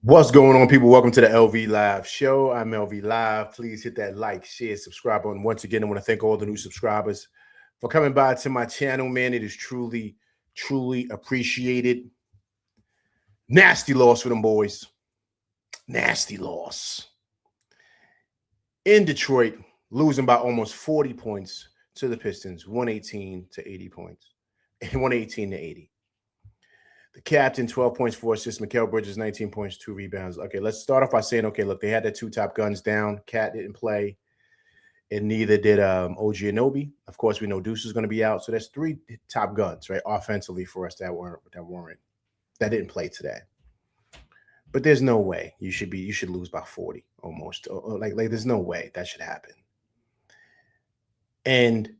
What's going on, people? Welcome to the LV Live Show. I'm LV Live. Please hit that like, share, subscribe button. Once again, I want to thank all the new subscribers for coming by to my channel, man. It is truly, truly appreciated. Nasty loss for them boys. Nasty loss. In Detroit, losing by almost 40 points to the Pistons, 118 to 80 points, 118 to 80. The captain, 12 points, 4 assists. Mikal Bridges, 19 points, 2 rebounds. Okay, let's start off by saying, okay, look, they had their two top guns down. Cat didn't play, and neither did OG Anunoby. Of course, we know Deuce is going to be out. So that's 3 top guns, right, offensively for us that didn't play today. But there's no way you should lose by 40 almost. Like there's no way that should happen. And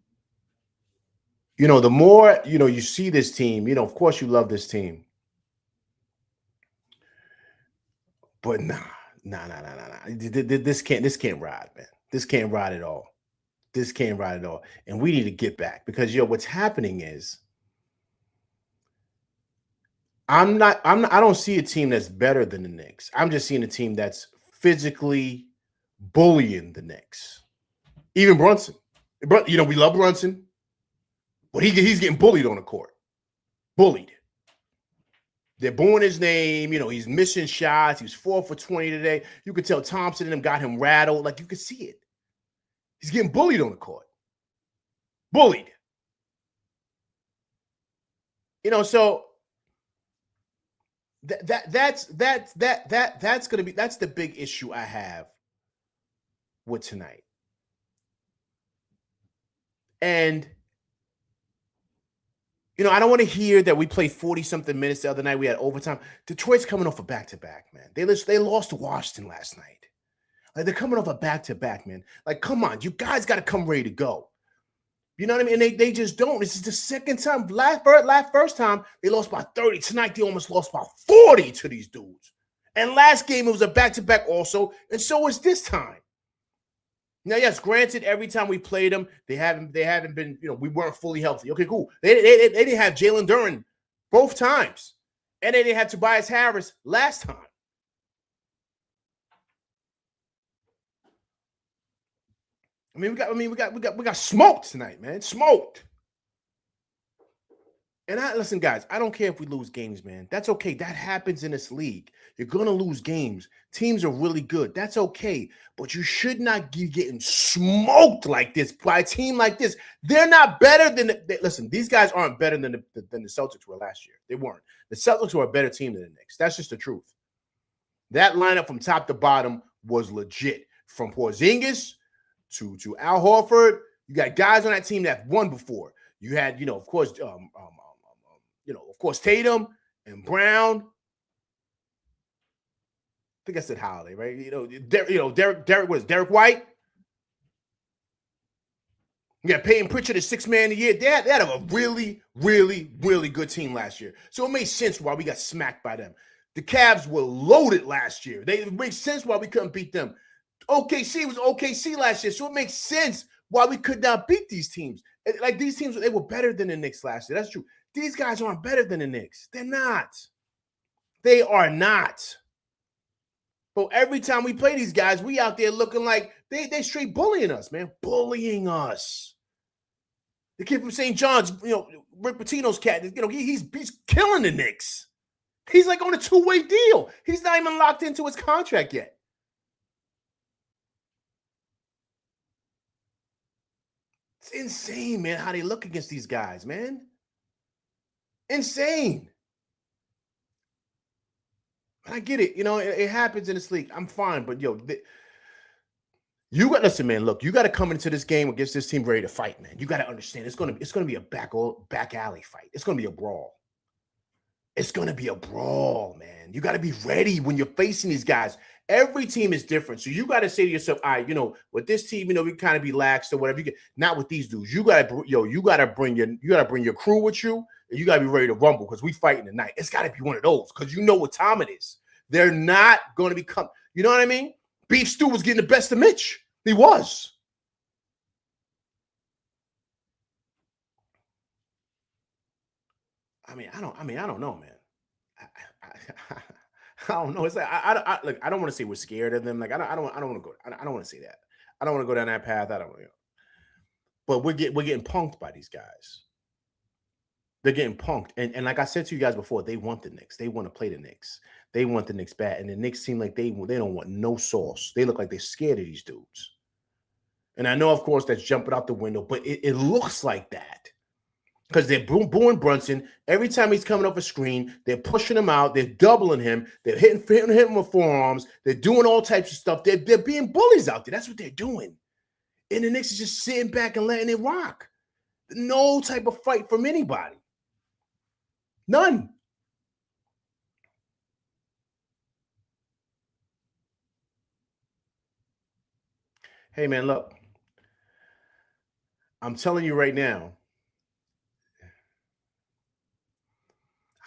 the more, you see this team, of course you love this team. But nah. This can't ride, man. This can't ride at all. This can't ride at all. And we need to get back because, what's happening is I don't see a team that's better than the Knicks. I'm just seeing a team that's physically bullying the Knicks. Even Brunson. We love Brunson, but he's getting bullied on the court. Bullied. They're booing his name. He's missing shots. He was 4 for 20 today. You could tell Thompson and them got him rattled. Like, you could see it. He's getting bullied on the court. Bullied. So that's the big issue I have with tonight. And I don't want to hear that we played 40-something minutes the other night. We had overtime. Detroit's coming off a back-to-back, man. They lost to Washington last night. Like, they're coming off a back-to-back, man. Like, come on. You guys got to come ready to go. You know what I mean? And they just don't. This is the second time. First time, they lost by 30. Tonight, they almost lost by 40 to these dudes. And last game, it was a back-to-back also. And so is this time. Now, yes, granted, every time we played them, they haven't been, we weren't fully healthy. Okay, cool. They didn't have Jalen Duren both times. And they didn't have Tobias Harris last time. We got smoked tonight, man. Smoked. And listen, guys, I don't care if we lose games, man. That's okay. That happens in this league. You're going to lose games. Teams are really good. That's okay. But you should not be getting smoked like this by a team like this. They're not better than listen, these guys aren't better than the Celtics were last year. They weren't. The Celtics were a better team than the Knicks. That's just the truth. That lineup from top to bottom was legit. From Porzingis to Al Horford, you got guys on that team that won before. You had, of course, of course, Tatum and Brown. I think I said Holiday, right? Derek was Derek White. You got Peyton Pritchard as 6th man of the year. They had a really, really, really good team last year. So it made sense why we got smacked by them. The Cavs were loaded last year. It makes sense why we couldn't beat them. OKC was OKC last year. So it makes sense why we could not beat these teams. Like, these teams, they were better than the Knicks last year. That's true. These guys aren't better than the Knicks. They're not. They are not. But every time we play these guys, we out there looking like they straight bullying us, man. Bullying us. The kid from St. John's, Rick Pitino's cat, he's killing the Knicks. He's like on a 2-way deal. He's not even locked into his contract yet. It's insane, man, how they look against these guys, man. Insane. But I get it. It happens in this league. I'm fine. But, listen, man, look, you got to come into this game against this team ready to fight, man. You got to understand it's going to be a back alley fight. It's going to be a brawl. It's going to be a brawl, man. You got to be ready when you're facing these guys. Every team is different. So you got to say to yourself, all right, with this team, we kind of be lax or whatever. You get, not with these dudes. You got to bring your crew with you, and you got to be ready to rumble because we fighting tonight. It's got to be one of those because you know what time it is. They're not going to become, you know what I mean? Beef Stew was getting the best of Mitch. He was. I don't know, man. don't know. It's like look. I don't want to say we're scared of them. Like I don't want to go. I don't want to say that. I don't want to go down that path. I don't. But we're getting punked by these guys. They're getting punked, and like I said to you guys before, they want the Knicks. They want to play the Knicks. They want the Knicks bad, and the Knicks seem like they don't want no sauce. They look like they're scared of these dudes. And I know, of course, that's jumping out the window, but it looks like that. Because they're booing Brunson. Every time he's coming up a screen, they're pushing him out. They're doubling him. They're hitting him with forearms. They're doing all types of stuff. They're being bullies out there. That's what they're doing. And the Knicks is just sitting back and letting it rock. No type of fight from anybody. None. Hey, man, look. I'm telling you right now,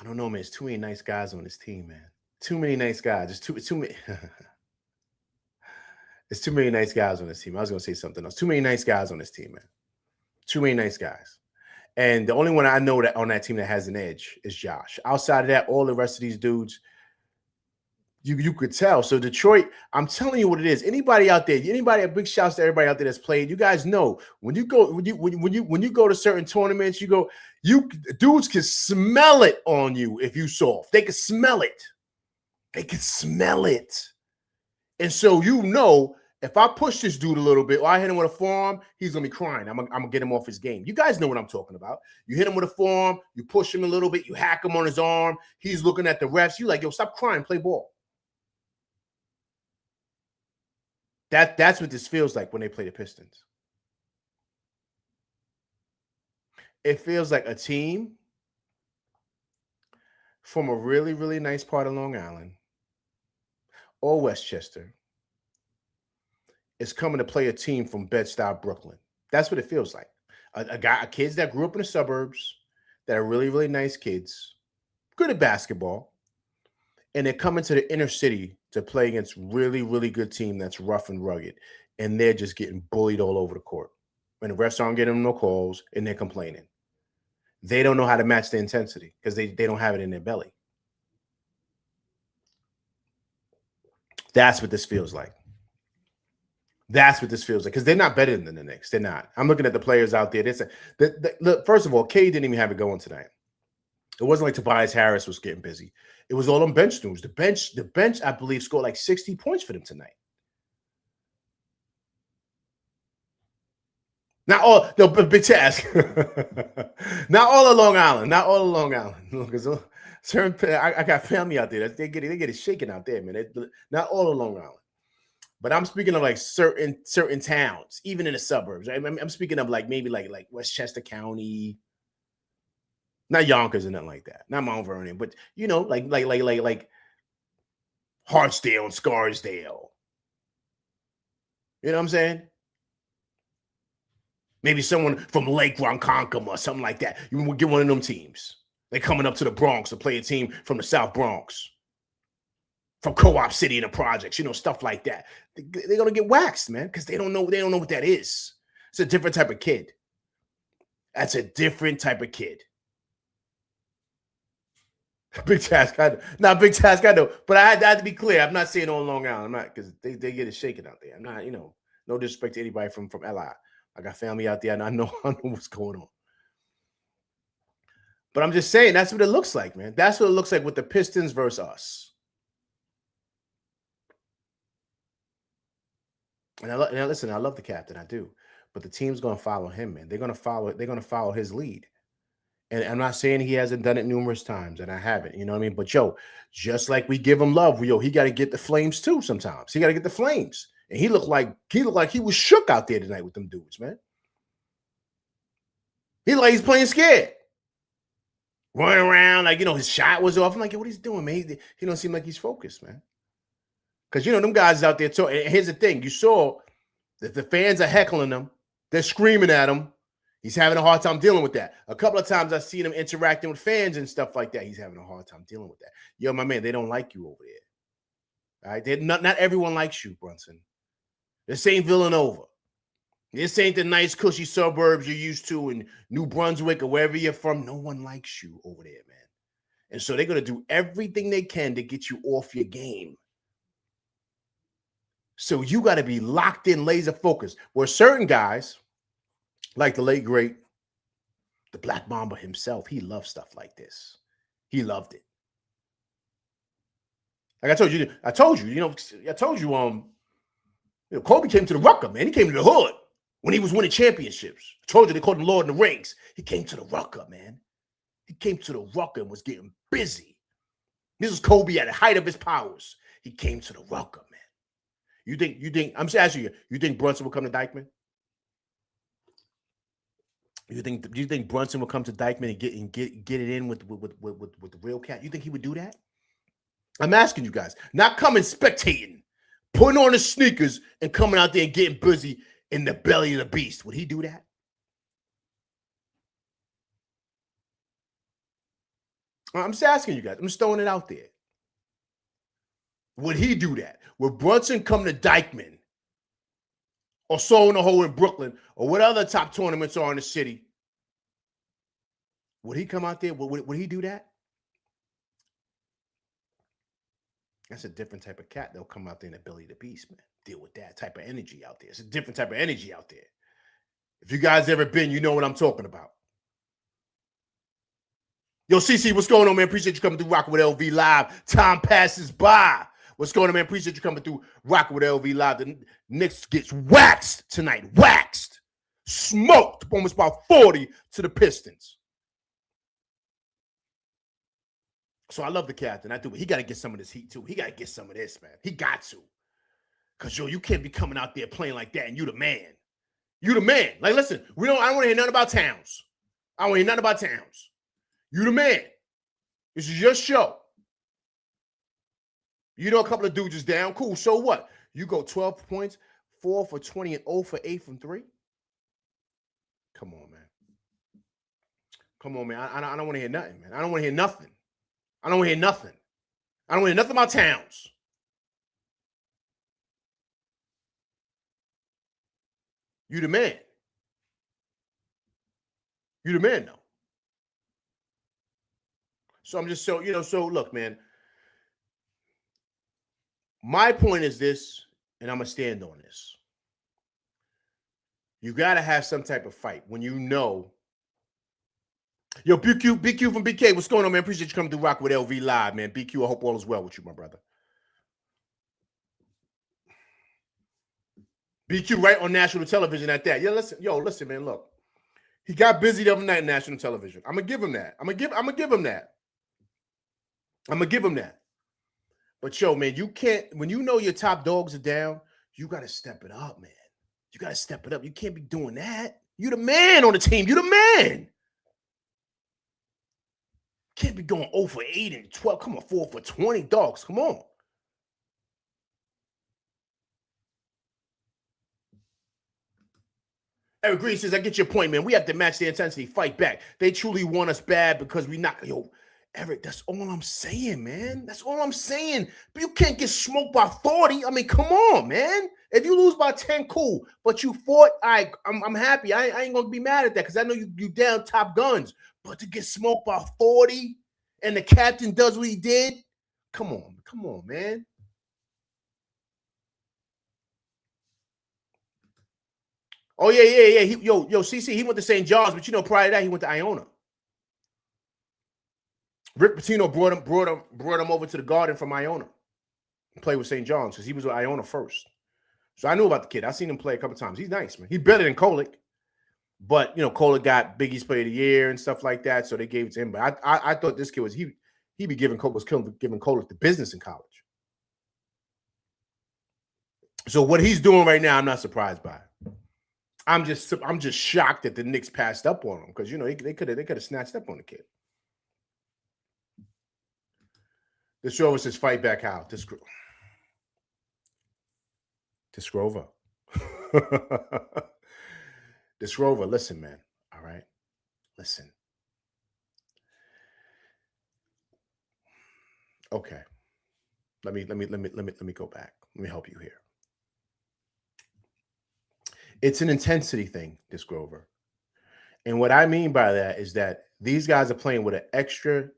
I don't know, man. There's too many nice guys on this team, man. Too many nice guys. There's too many. There's too many nice guys on this team. I was going to say something else. Too many nice guys on this team, man. Too many nice guys. And the only one I know that on that team that has an edge is Josh. Outside of that, all the rest of these dudes, you could tell. So Detroit, I'm telling you what it is. Anybody out there, a big shouts to everybody out there that's played. You guys know when you go to certain tournaments, dudes can smell it on you if you soft. They can smell it. They can smell it. And so if I push this dude a little bit or I hit him with a forearm, he's gonna be crying. I'm gonna get him off his game. You guys know what I'm talking about. You hit him with a forearm, you push him a little bit, you hack him on his arm. He's looking at the refs. You like, yo, stop crying, play ball. That's what this feels like when they play the Pistons. It feels like a team from a really, really nice part of Long Island or Westchester is coming to play a team from Bed-Stuy, Brooklyn. That's what it feels like. Kids that grew up in the suburbs that are really, really nice kids, good at basketball, and they're coming to the inner city to play against really, really good team that's rough and rugged, and they're just getting bullied all over the court. And the refs aren't getting them no calls, and they're complaining. They don't know how to match the intensity because they don't have it in their belly. That's what this feels like. That's what this feels like because they're not better than the Knicks. They're not. I'm looking at the players out there. Look, first of all, K didn't even have it going tonight. It wasn't like Tobias Harris was getting busy. It was all on bench news. The bench, I believe, scored like 60 points for them tonight. Not all, no, big task. Not all of Long Island. Not all of Long Island. Because I got family out there. They get it shaken out there, man. Not all of Long Island. But I'm speaking of like certain towns, even in the suburbs. I'm speaking of like maybe like Westchester County. Not Yonkers or nothing like that. Not Mount Vernon, but like Hartsdale and Scarsdale. You know what I'm saying? Maybe someone from Lake Ronkonkoma or something like that. You would get one of them teams. They're coming up to the Bronx to play a team from the South Bronx, from Co-op City in the projects, stuff like that. They're gonna get waxed, man, because they don't know what that is. It's a different type of kid. That's a different type of kid. Big task, I know. Not big task, I know. But I had to be clear. I'm not saying on Long Island. I'm not, because they get it shaken out there. I'm not, no disrespect to anybody from LI. I got family out there, and I know what's going on. But I'm just saying that's what it looks like, man. That's what it looks like with the Pistons versus us. And listen, I love the captain, I do. But the team's gonna follow him, man. They're gonna follow his lead. And I'm not saying he hasn't done it numerous times, and I haven't, you know what I mean? But just like we give him love, he got to get the flames too sometimes. He got to get the flames. And he looked like he was shook out there tonight with them dudes, man. He like he's playing scared. Running around, his shot was off. I'm like, what he's doing, man? He don't seem like he's focused, man. Because, them guys out there too. And here's the thing. You saw that the fans are heckling him. They're screaming at him. He's having a hard time dealing with that. A couple of times I've seen him interacting with fans and stuff like that. He's having a hard time dealing with that. Yo, my man, they don't like you over there. All right? Not everyone likes you, Brunson. This ain't Villanova. This ain't the nice, cushy suburbs you're used to in New Brunswick or wherever you're from. No one likes you over there, man. And so they're going to do everything they can to get you off your game. So you got to be locked in, laser focused. Where certain guys, like the late great, the Black Mamba himself, he loved stuff like this. He loved it. Like I told you, Kobe came to the Rucker, man. He came to the hood when he was winning championships. I told you they called him Lord of the Rings. He came to the Rucker, man. He came to the Rucker and was getting busy. This was Kobe at the height of his powers. He came to the Rucker, man. You think, I'm just asking you think Brunson will come to Dykeman? Do you think Brunson will come to Dykeman and get it in with the real cat? You think he would do that? I'm asking you guys, not coming spectating, putting on his sneakers and coming out there and getting busy in the belly of the beast. Would he do that? I'm just asking you guys. I'm just throwing it out there. Would he do that? Would Brunson come to Dykeman or Soul in the Hole in Brooklyn or what other top tournaments are in the city? Would he come out there? Would he do that? That's a different type of cat. They'll come out there in the belly of the beast, man. Deal with that type of energy out there. It's a different type of energy out there. If you guys ever been, you know what I'm talking about. Yo, CC, what's going on, man? Appreciate you coming through Rock with LV Live. Time passes by. What's going on, man? Appreciate you coming through Rock with LV Live. The Knicks gets waxed tonight. Waxed. Smoked. Almost about 40 to the Pistons. So I love the captain. I do. He got to get some of this heat, too. He got to get some of this, man. He got to. Because, yo, you can't be coming out there playing like that and you the man. You the man. Like, listen, I don't want to hear nothing about Towns. I don't want to hear nothing about Towns. You the man. This is your show. You know a couple of dudes is down. Cool. So what? You go 12 points, 4 for 20, and 0 for 8 from 3? Come on, man. Come on, man. I don't want to hear nothing, man. I don't want to hear nothing. I don't want to hear nothing. I don't want to hear nothing about Towns. You the man. You the man, though. So I'm just so look, man. My point is this, and I'm going to stand on this. You got to have some type of fight when you know. Yo, BQ from BK, what's going on, man? Appreciate you coming through Rock with LV Live, man. BQ, I hope all is well with you, my brother. BQ right on national television at that. Listen, man, look. He got busy the other night on national television. I'm going to give him that. I'm going to give him that. I'm going to give him that. But, yo, man, you can't, when you know your top dogs are down, you got to step it up, man. You got to step it up. You can't be doing that. You the man on the team. You the man. Can't be going 0 for 8 and 12. Come on, 4 for 20, dogs. Come on. Eric Green says, I get your point, man. We have to match the intensity, fight back. They truly want us bad because we not. Yo, Eric, that's all I'm saying, man. That's all I'm saying. But you can't get smoked by 40. I mean, come on, man. If you lose by 10, cool. But you fought, I'm happy. I ain't going to be mad at that because I know you down top guns. But to get smoked by 40 and the captain does what he did, come on, man. Oh, yeah. Yo, CC, he went to St. John's, but prior to that, he went to Iona. Rick Pitino brought him over to the Garden from Iona and play with St. John's because he was with Iona first. So I knew about the kid. I seen him play a couple times. He's nice, man. He's better than Kolick. But, Kolick got Biggie's Player of the Year and stuff like that, so they gave it to him. But I thought this kid was giving Kolick the business in college. So what he's doing right now, I'm not surprised by. I'm just shocked that the Knicks passed up on him because they could have snatched up on the kid. The show says fight back how? Disgrover. Disgrover, listen, man. All right. Listen. Okay. Let me go back. Let me help you here. It's an intensity thing, Disgrover. And what I mean by that is that these guys are playing with an extra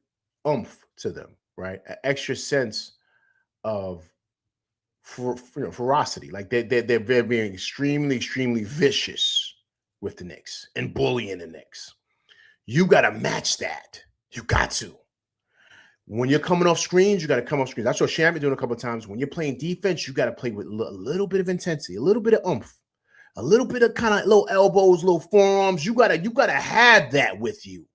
oomph to them, right? An extra sense of ferocity. Like they're being extremely vicious with the Knicks and bullying the Knicks. You got to match that. You got to. When you're coming off screens, you got to come off screens. I saw Shamit doing a couple of times. When you're playing defense, you got to play with a little bit of intensity, a little bit of oomph, a little bit of kind of little elbows, little forearms. You gotta have that with you.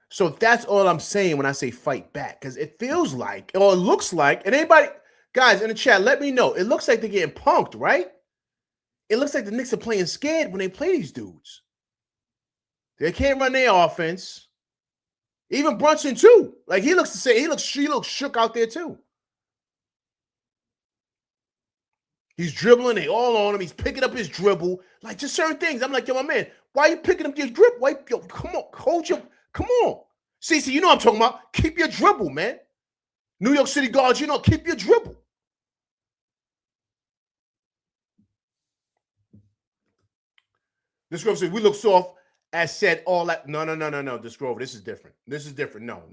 So that's all I'm saying when I say fight back, because it feels like, or it looks like, and anybody, guys in the chat, let me know. It looks like they're getting punked, right? It looks like the Knicks are playing scared when they play these dudes. They can't run their offense. Even Brunson too. Like he looks shook out there too. He's dribbling, they all on him. He's picking up his dribble. Like just certain things. I'm like, yo, my man, why are you picking up your dribble? Yo, come on, hold your, come on. See, you know what I'm talking about. Keep your dribble, man. New York City guards, keep your dribble. This girl said, we look soft. As said, all that. No. This Grover, this is different. This is different. No.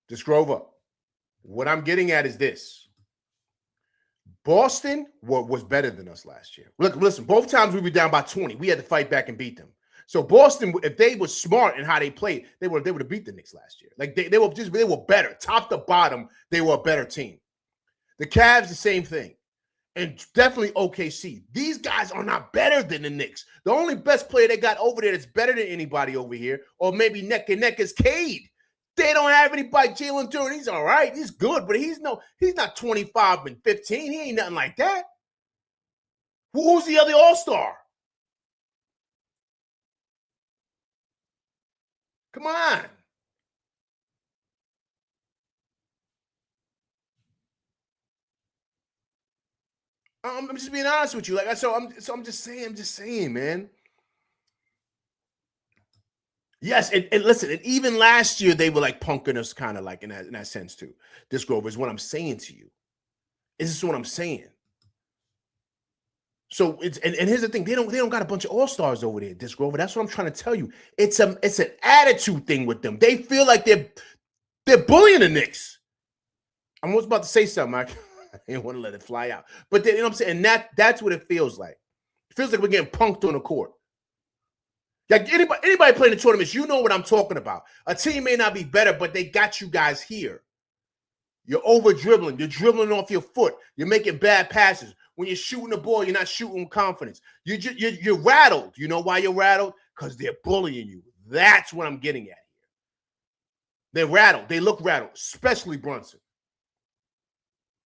This Grover, what I'm getting at is this. Boston was better than us last year. Look, listen, both times we were down by 20. We had to fight back and beat them. So Boston, if they were smart in how they played, they would have beat the Knicks last year. Like they were better. Top to bottom, they were a better team. The Cavs, the same thing. And definitely OKC. These guys are not better than the Knicks. The only best player they got over there that's better than anybody over here, or maybe neck and neck, is Cade. They don't have anybody. Jalen Duren, he's all right. He's good, but he's not 25 and 15. He ain't nothing like that. Who's the other all-star? Come on. I'm just being honest with you. Like, I'm just saying, man. Yes, and listen, and even last year they were like punking us, kind of like in that sense too. This Grover is what I'm saying to you. This is what I'm saying. So it's and here's the thing: they don't got a bunch of all-stars over there, Disc Grover. That's what I'm trying to tell you. It's an attitude thing with them. They feel like they're bullying the Knicks. I was about to say something. I didn't want to let it fly out. But then, you know what I'm saying? And that's what it feels like. It feels like we're getting punked on the court. Like anybody playing the tournaments, you know what I'm talking about. A team may not be better, but they got you guys here. You're over dribbling. You're dribbling off your foot. You're making bad passes. When you're shooting the ball, you're not shooting with confidence. You're rattled. You know why you're rattled? Because they're bullying you. That's what I'm getting at here. They're rattled. They look rattled, especially Brunson.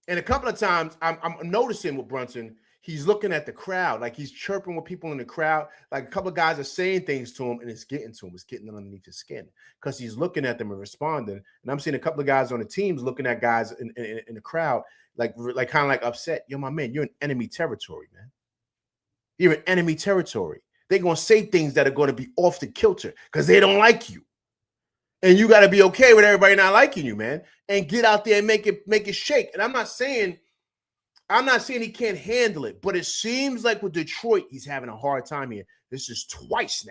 And a couple of times, I'm noticing with Brunson, he's looking at the crowd, like he's chirping with people in the crowd. Like a couple of guys are saying things to him, and it's getting to him. It's getting underneath his skin because he's looking at them and responding. And I'm seeing a couple of guys on the teams looking at guys in the crowd, like kind of like upset. Yo, my man, you're in enemy territory, man. You're in enemy territory. They're going to say things that are going to be off the kilter because they don't like you. And you got to be okay with everybody not liking you, man. And get out there and make it shake. And I'm not saying he can't handle it, but it seems like with Detroit, he's having a hard time here. This is twice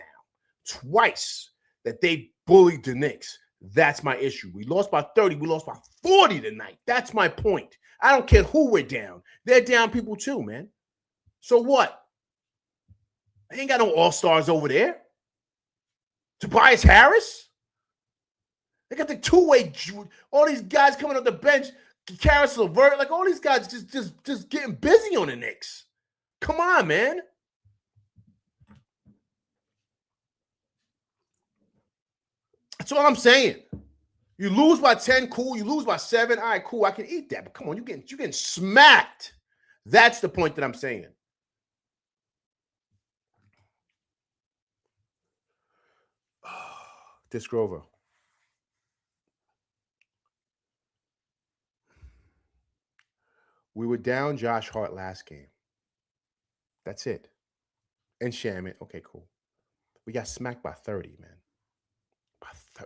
that they bullied the Knicks. That's my issue. We lost by 30. We lost by 40 tonight. That's my point. I don't care who we're down. They're down people too, man. So what? They ain't got no all-stars over there. Tobias Harris? They got the two-way, all these guys coming up the bench, Karis LeVert, like all these guys just getting busy on the Knicks. Come on, man. That's all I'm saying. You lose by 10, cool. You lose by 7, all right, cool. I can eat that. But come on, you're getting smacked. That's the point that I'm saying. This Grover. We were down Josh Hart last game. That's it. And Shamit. Okay, cool. We got smacked by 30, man.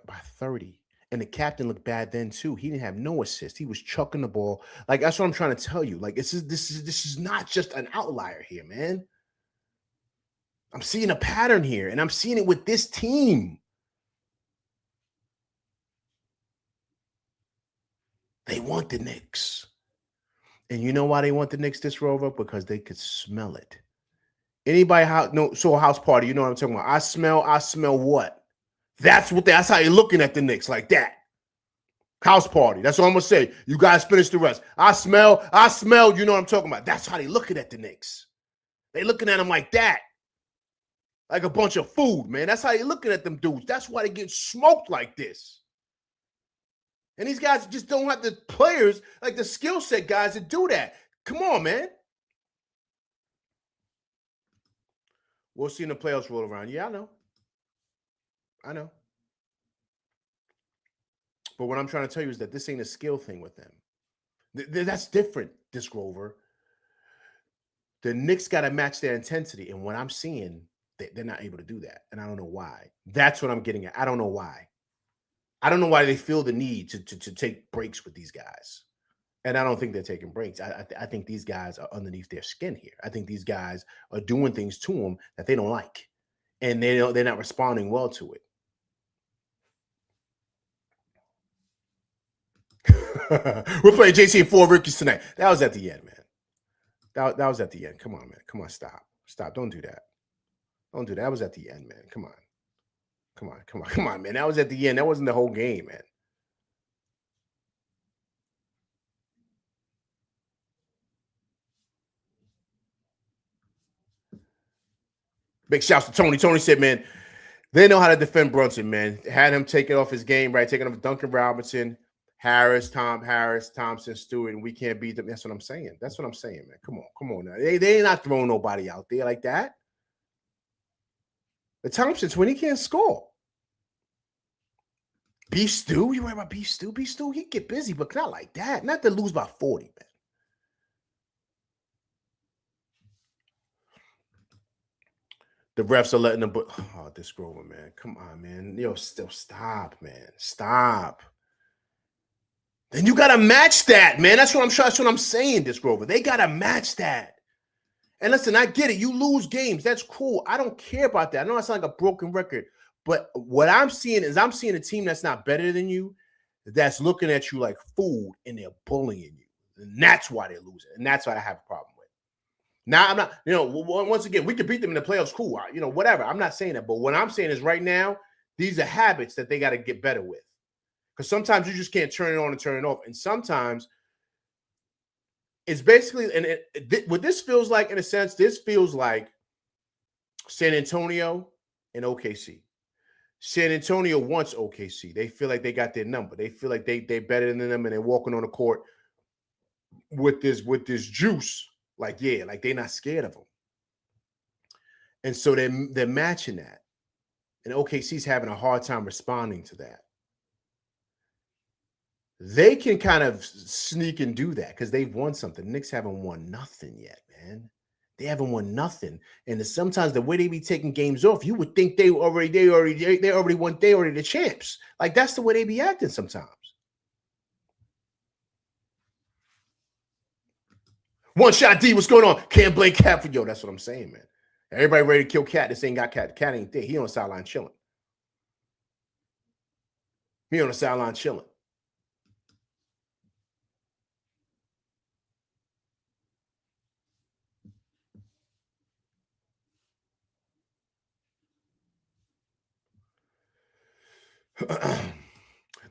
By 30. And the captain looked bad then too. He didn't have no assist. He was chucking the ball. Like, that's what I'm trying to tell you. Like, this is not just an outlier here, man. I'm seeing a pattern here, and I'm seeing it with this team. They want the Knicks. And you know why they want the Knicks this rover? Because they could smell it. Anybody a house party, you know what I'm talking about. I smell what? That's how you're looking at the Knicks, like that. House party. That's what I'm gonna say. You guys finish the rest. I smell, you know what I'm talking about. That's how they looking at the Knicks. They looking at them like that. Like a bunch of food, man. That's how you looking at them dudes. That's why they get smoked like this. And these guys just don't have the players, like the skill set guys, to do that. Come on, man. We'll see in the playoffs roll around. Yeah, I know. But what I'm trying to tell you is that this ain't a skill thing with them. That's different, Disc Rover. The Knicks got to match their intensity. And what I'm seeing, they're not able to do that. And I don't know why. That's what I'm getting at. I don't know why. I don't know why they feel the need to take breaks with these guys. And I don't think they're taking breaks. I think these guys are underneath their skin here. I think these guys are doing things to them that they don't like. And they're not responding well to it. We're playing JC and 4 rookies tonight. That was at the end, man. That was at the end. Come on, man. Come on, stop. Don't do that. Don't do that. That was at the end, man. Come on, man. That was at the end. That wasn't the whole game, man. Big shouts to Tony. Tony said, man, they know how to defend Brunson, man. Had him take it off his game, right? Taking up Duncan Robinson, Harris, Thompson, Stewart, and we can't beat them. That's what I'm saying. Man. Come on now. They ain't not throwing nobody out there like that. The Thompson's when he can't score. Beef Stew? You worry about Beef Stew? Beef Stew, he get busy, but not like that. Not to lose by 40, man. The refs are letting them, but this Grover, man. Come on, man. Still stop, man. Stop. Then you gotta match that, man. That's what I'm saying, this Grover. They gotta match that. And listen, I get it. You lose games. That's cool. I don't care about that. I know I sound like a broken record, but what I'm seeing is I'm seeing a team that's not better than you, that's looking at you like food, and they're bullying you. And that's why they're losing. And that's what I have a problem with. Now, I'm not, once again, we could beat them in the playoffs, cool, whatever. I'm not saying that. But what I'm saying is right now, these are habits that they got to get better with. Because sometimes you just can't turn it on and turn it off. And sometimes it's basically, what this feels like, in a sense, this feels like San Antonio and OKC. San Antonio wants OKC. They feel like they got their number. They feel like they're better than them, and they're walking on the court with this juice. Like they're not scared of them. And so they're matching that. And OKC's having a hard time responding to that. They can kind of sneak and do that because they've won something. The Knicks haven't won nothing yet, man. They haven't won nothing. And sometimes the way they be taking games off, you would think they already the champs. Like that's the way they be acting sometimes. One shot D, what's going on? Can't blame Cat for that's what I'm saying, man. Everybody ready to kill Cat. This ain't got Cat. Cat ain't there. He on the sideline chilling.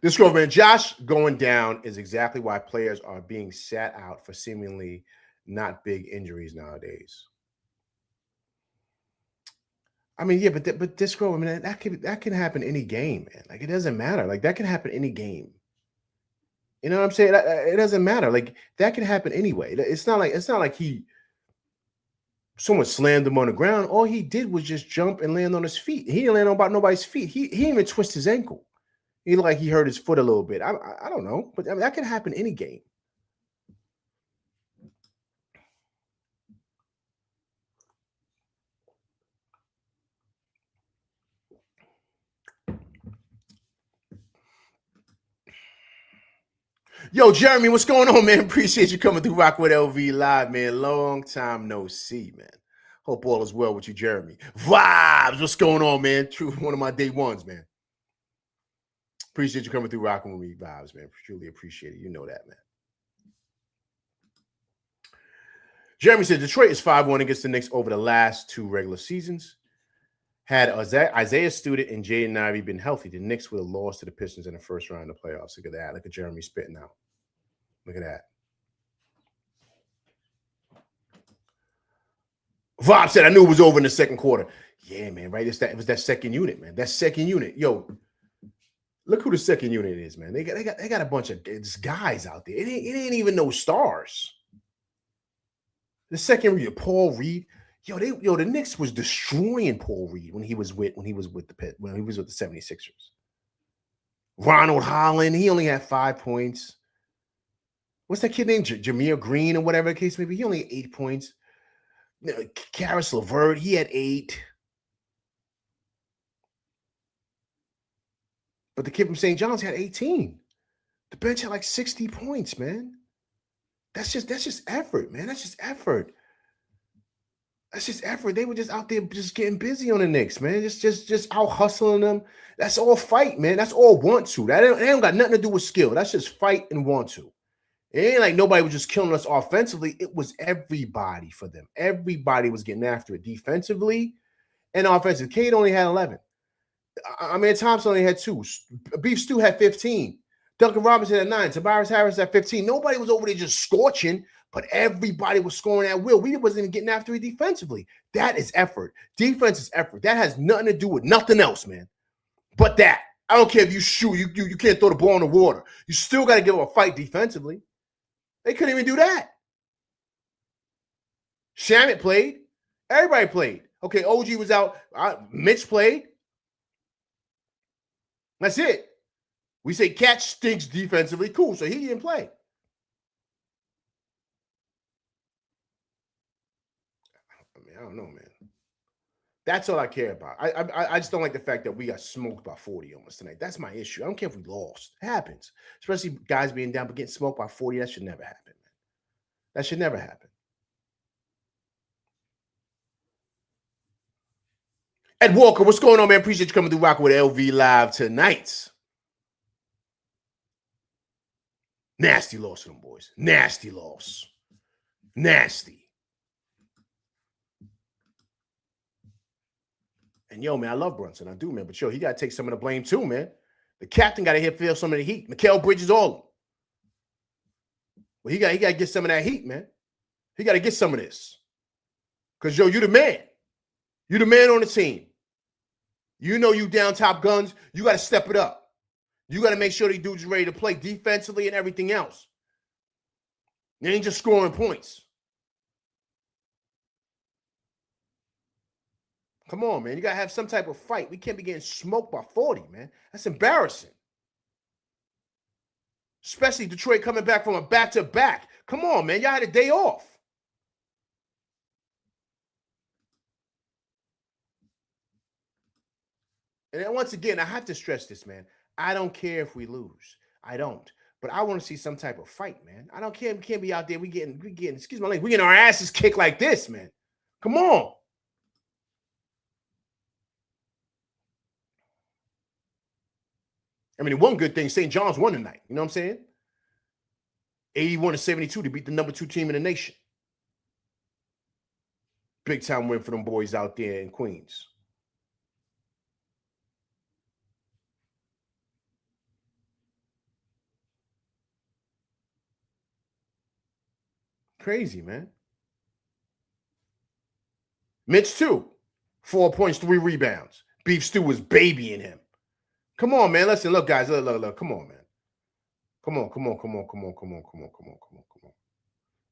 This girl, man, Josh going down is exactly why players are being sat out for seemingly not big injuries nowadays. I mean, yeah, but this girl, I mean, that can happen any game, man. Like it doesn't matter. Like that can happen any game. You know what I'm saying? It doesn't matter. Like that can happen anyway. It's not like someone slammed him on the ground. All he did was just jump and land on his feet. He didn't land on about nobody's feet. He didn't even twist his ankle. He looked like he hurt his foot a little bit. I don't know, but I mean, that can happen any game. Yo, Jeremy, what's going on, man? Appreciate you coming through Rock with LV Live, man. Long time no see, man. Hope all is well with you, Jeremy. Vibes, what's going on, man? True, one of my day ones, man. Appreciate you coming through, rocking with me. Vibes, man. Truly appreciate it. You know that, man. Jeremy said Detroit is 5-1 against the Knicks over the last 2 regular seasons. Had Isaiah Student and Jaden Ivey been healthy, the Knicks would have lost to the Pistons in the first round of the playoffs. Look at that. Look at Jeremy spitting out. Look at that. Vob said, I knew it was over in the second quarter. Yeah, man, right? It was that second unit, man. That second unit. Yo, look who the second unit is, man. They got a bunch of guys out there. It ain't even no stars. The second unit, Paul Reed. The Knicks was destroying Paul Reed when he was with the 76ers. Ronald Holland, he only had 5 points. What's that kid named? Jameer Green or whatever the case may be. He only had 8 points. Karis LeVert, he had 8. But the kid from St. John's had 18. The bench had like 60 points, man. That's just effort, man. That's just effort. That's just effort. They were just out there just getting busy on the Knicks, man. Just out hustling them. That's all fight, man. That's all want to. That ain't got nothing to do with skill. That's just fight and want to. It ain't like nobody was just killing us offensively. It was everybody for them. Everybody was getting after it defensively and offensively. Cade only had 11. I mean, Thompson only had 2. Beef Stew had 15. Duncan Robinson had 9. Tobias Harris had 15. Nobody was over there just scorching, but everybody was scoring at will. We wasn't even getting after it defensively. That is effort. Defense is effort. That has nothing to do with nothing else, man. But that. I don't care if you shoot. You can't throw the ball in the water. You still got to give them a fight defensively. They couldn't even do that. Shamet played. Everybody played. Okay, OG was out. Mitch played. That's it. We say Catch stinks defensively. Cool, so he didn't play. I mean, I don't know, man. That's all I care about. I just don't like the fact that we got smoked by 40 almost tonight. That's my issue. I don't care if we lost. It happens. Especially guys being down but getting smoked by 40. That should never happen, man. That should never happen. Ed Walker, what's going on, man? Appreciate you coming through rocking with LV Live tonight. Nasty loss for them boys. Nasty loss. Nasty. And yo, man, I love Brunson. I do, man. But yo, he got to take some of the blame too, man. The captain got to feel some of the heat. Mikal Bridges, all of them. Well, he got to get some of that heat, man. He got to get some of this. Because, yo, you the man. You the man on the team. You know you down top guns. You got to step it up. You got to make sure these dudes are ready to play defensively and everything else. They ain't just scoring points. Come on, man. You got to have some type of fight. We can't be getting smoked by 40, man. That's embarrassing. Especially Detroit coming back from a back-to-back. Come on, man. Y'all had a day off. And then once again, I have to stress this, man. I don't care if we lose. I don't. But I want to see some type of fight, man. I don't care. We can't be out there. We getting, excuse my language, we getting our asses kicked like this, man. Come on. I mean, one good thing, St. John's won tonight. You know what I'm saying? 81-72 to beat the number 2 team in the nation. Big time win for them boys out there in Queens. Crazy, man. Mitch, too. 4 points, 3 rebounds. Beef Stew was babying him. Come on, man. Listen, look, guys. Look. Come on, man. Come on.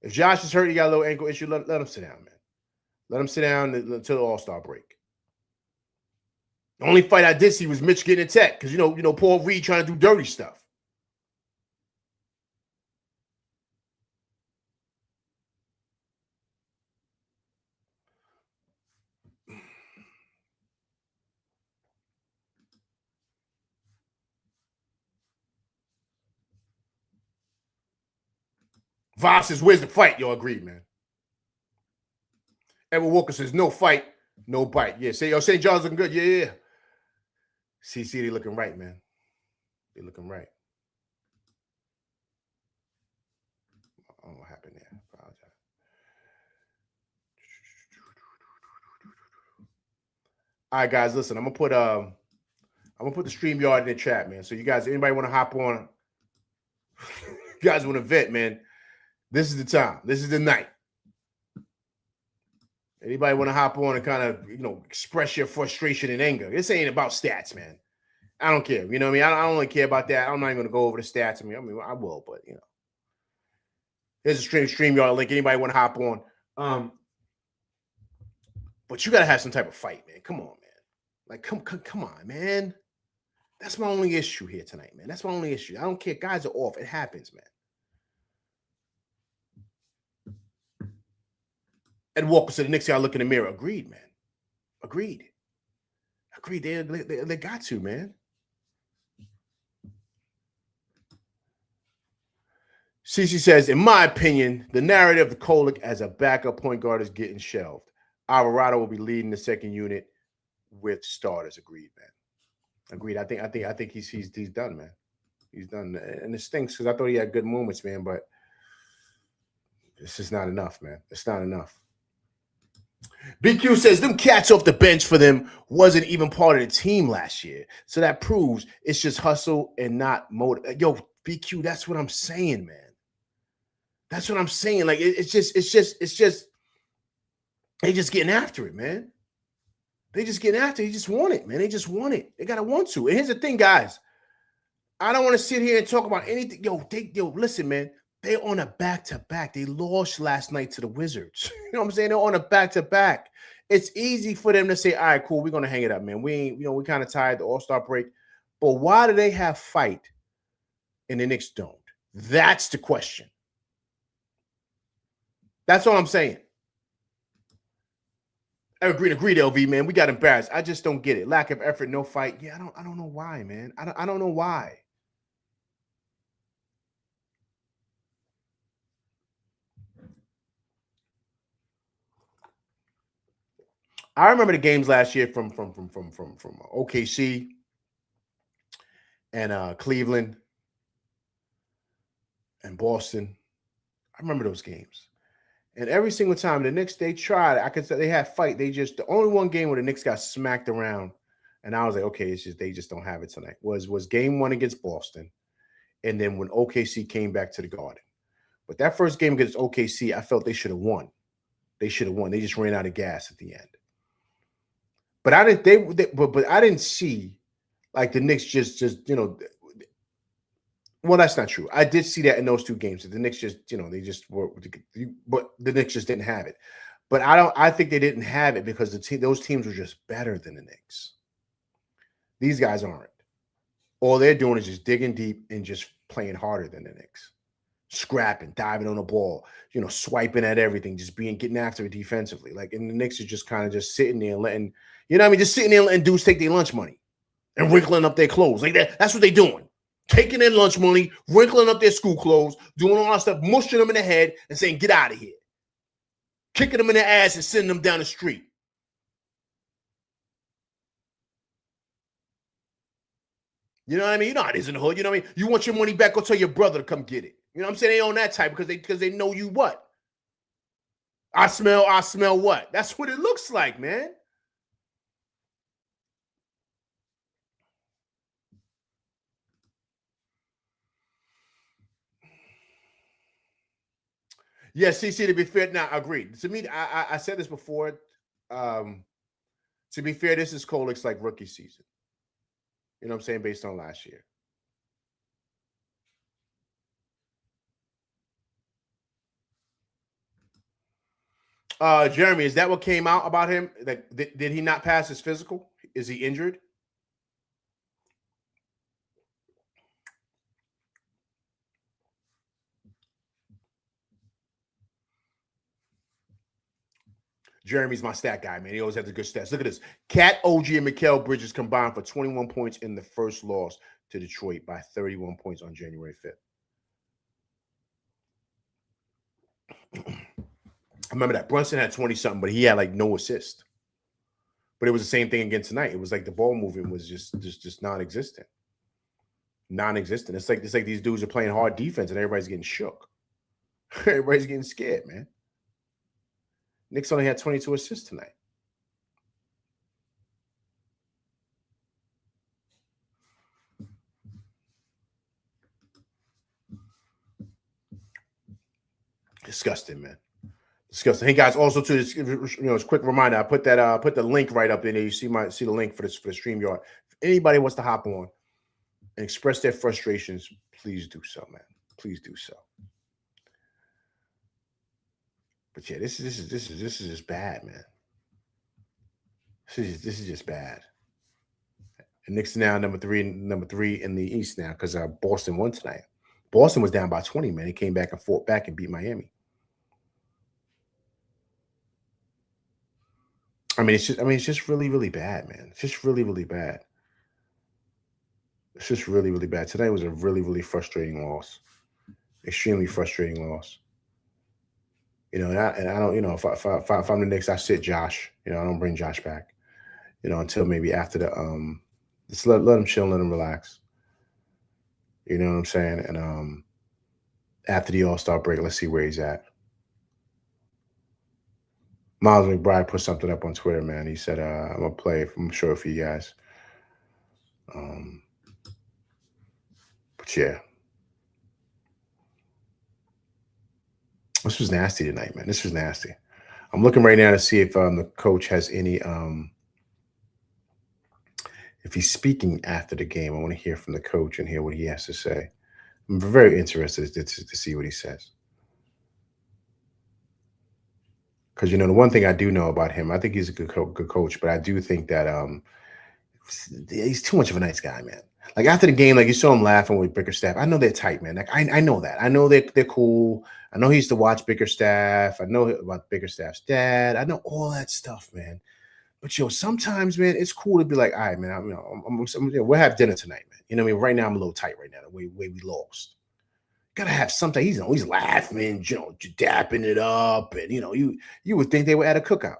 If Josh is hurt, he got a little ankle issue, let him sit down, man. Let him sit down until the All-Star break. The only fight I did see was Mitch getting attacked because, you know, Paul Reed trying to do dirty stuff. Voss says, where's the fight? Y'all agreed, man. Edward Walker says, no fight, no bite. Yeah, say, yo, St. John's looking good. Yeah. See, they looking right, man. They looking right. I don't know what happened there. I apologize. All right, guys, listen. I'm gonna put the StreamYard in the chat, man. So you guys, anybody want to hop on? You guys want to vent, man? This is the time. This is the night. Anybody want to hop on and kind of, express your frustration and anger? This ain't about stats, man. I don't care. You know what I mean? I don't really care about that. I'm not even going to go over the stats. I mean, I will, but, Here's a StreamYard link. Anybody want to hop on? But you got to have some type of fight, man. Come on, man. Like, come on, man. That's my only issue here tonight, man. That's my only issue. I don't care. Guys are off. It happens, man. Ed Walker said the Knicks got to look in the mirror. Agreed, man. Agreed. They got to, man. Cece says, in my opinion, the narrative of Kolick as a backup point guard is getting shelved. Alvarado will be leading the second unit with starters. Agreed, man. Agreed. I think he's done, man. He's done, and it stinks because I thought he had good moments, man. But it's just not enough, man. It's not enough. BQ says them cats off the bench for them wasn't even part of the team last year, so that proves it's just hustle and not motive. Yo, BQ, that's what I'm saying, man. That's what I'm saying. Like it's just they just getting after it, man. They just getting after it. They just want it, man. They just want it. They gotta want to. And here's the thing, guys. I don't want to sit here and talk about anything. Yo, listen, man. They're on a back-to-back. They lost last night to the Wizards. You know what I'm saying? They're on a back-to-back. It's easy for them to say, all right, cool, we're gonna hang it up, man. We ain't, we kind of tired the All-Star break. But why do they have fight and the Knicks don't? That's the question. That's all I'm saying. Agreed, LV, man. We got embarrassed. I just don't get it. Lack of effort, no fight. Yeah, I don't know why, man. I don't know why. I remember the games last year from OKC and Cleveland and Boston. I remember those games. And every single time the Knicks, they tried. I could say they had fight. The only one game where the Knicks got smacked around, and I was like, okay, it's just they just don't have it tonight. Was game one against Boston, and then when OKC came back to the Garden. But that first game against OKC, I felt they should have won. They should have won. They just ran out of gas at the end. But I didn't. But I didn't see like the Knicks just Well, that's not true. I did see that in those two games. The Knicks just, they just were, but the Knicks just didn't have it. But I think they didn't have it because those teams were just better than the Knicks. These guys aren't. All they're doing is just digging deep and just playing harder than the Knicks. Scrapping, diving on the ball, swiping at everything, just getting after it defensively. And the Knicks are just kind of just sitting there and letting, just sitting there and letting dudes take their lunch money and wrinkling up their clothes. Like that. That's what they're doing. Taking their lunch money, wrinkling up their school clothes, doing all that stuff, mushing them in the head and saying, get out of here. Kicking them in the ass and sending them down the street. You know what I mean? You know how it is in the hood. You know what I mean? You want your money back, go tell your brother to come get it. You know what I'm saying? They on that type because they know you what? I smell what? That's what it looks like, man. Yeah, CC, to be fair, now agreed. To me, I said this before. To be fair, this is Kolick's like rookie season. You know what I'm saying? Based on last year. Jeremy, is that what came out about him? Did he not pass his physical? Is he injured? Jeremy's my stat guy, man. He always has the good stats. Look at this. Cat, OG, and Mikal Bridges combined for 21 points in the first loss to Detroit by 31 points on January 5th. remember that Brunson had 20-something, but he had like no assist. But it was the same thing again tonight. It was like the ball movement was just non-existent. Non-existent. It's like these dudes are playing hard defense and everybody's getting shook. Everybody's getting scared, man. Knicks only had 22 assists tonight. Disgusting, man. Disgusting. Hey guys, also too, it's a quick reminder. I put the link right up in there. You see the link for the StreamYard. If anybody wants to hop on and express their frustrations, please do so, man. Please do so. But yeah, this is just bad, man. This is just bad. And Knicks now number three in the East now because Boston won tonight. Boston was down by 20, man. He came back and fought back and beat Miami. It's just really, really bad, man. It's just really, really bad. It's just really, really bad. Tonight was a really, really frustrating loss. Extremely frustrating loss. I don't, if I'm the Knicks, I sit Josh. I don't bring Josh back. Until maybe after the just let him chill, let him relax. You know what I'm saying? And after the All-Star break, let's see where he's at. Miles McBride put something up on Twitter, man. He said, I'm gonna play, I'm sure, for you guys. But yeah. This was nasty tonight, man. This was nasty. I'm looking right now to see if the coach has any if he's speaking after the game. I want to hear from the coach and hear what he has to say. I'm very interested to see what he says. Because, the one thing I do know about him, I think he's a good coach, but I do think that he's too much of a nice guy, man. Like after the game, like you saw him laughing with Bickerstaff. I know they're tight, man. Like I know that. I know they're cool. I know he used to watch Bickerstaff. I know about Bickerstaff's dad. I know all that stuff, man. But sometimes, man, it's cool to be like, all right, man, we'll have dinner tonight, man. You know what I mean? Right now, I'm a little tight right now, the way we lost. Gotta have something. He's laughing, dapping it up, and you would think they were at a cookout.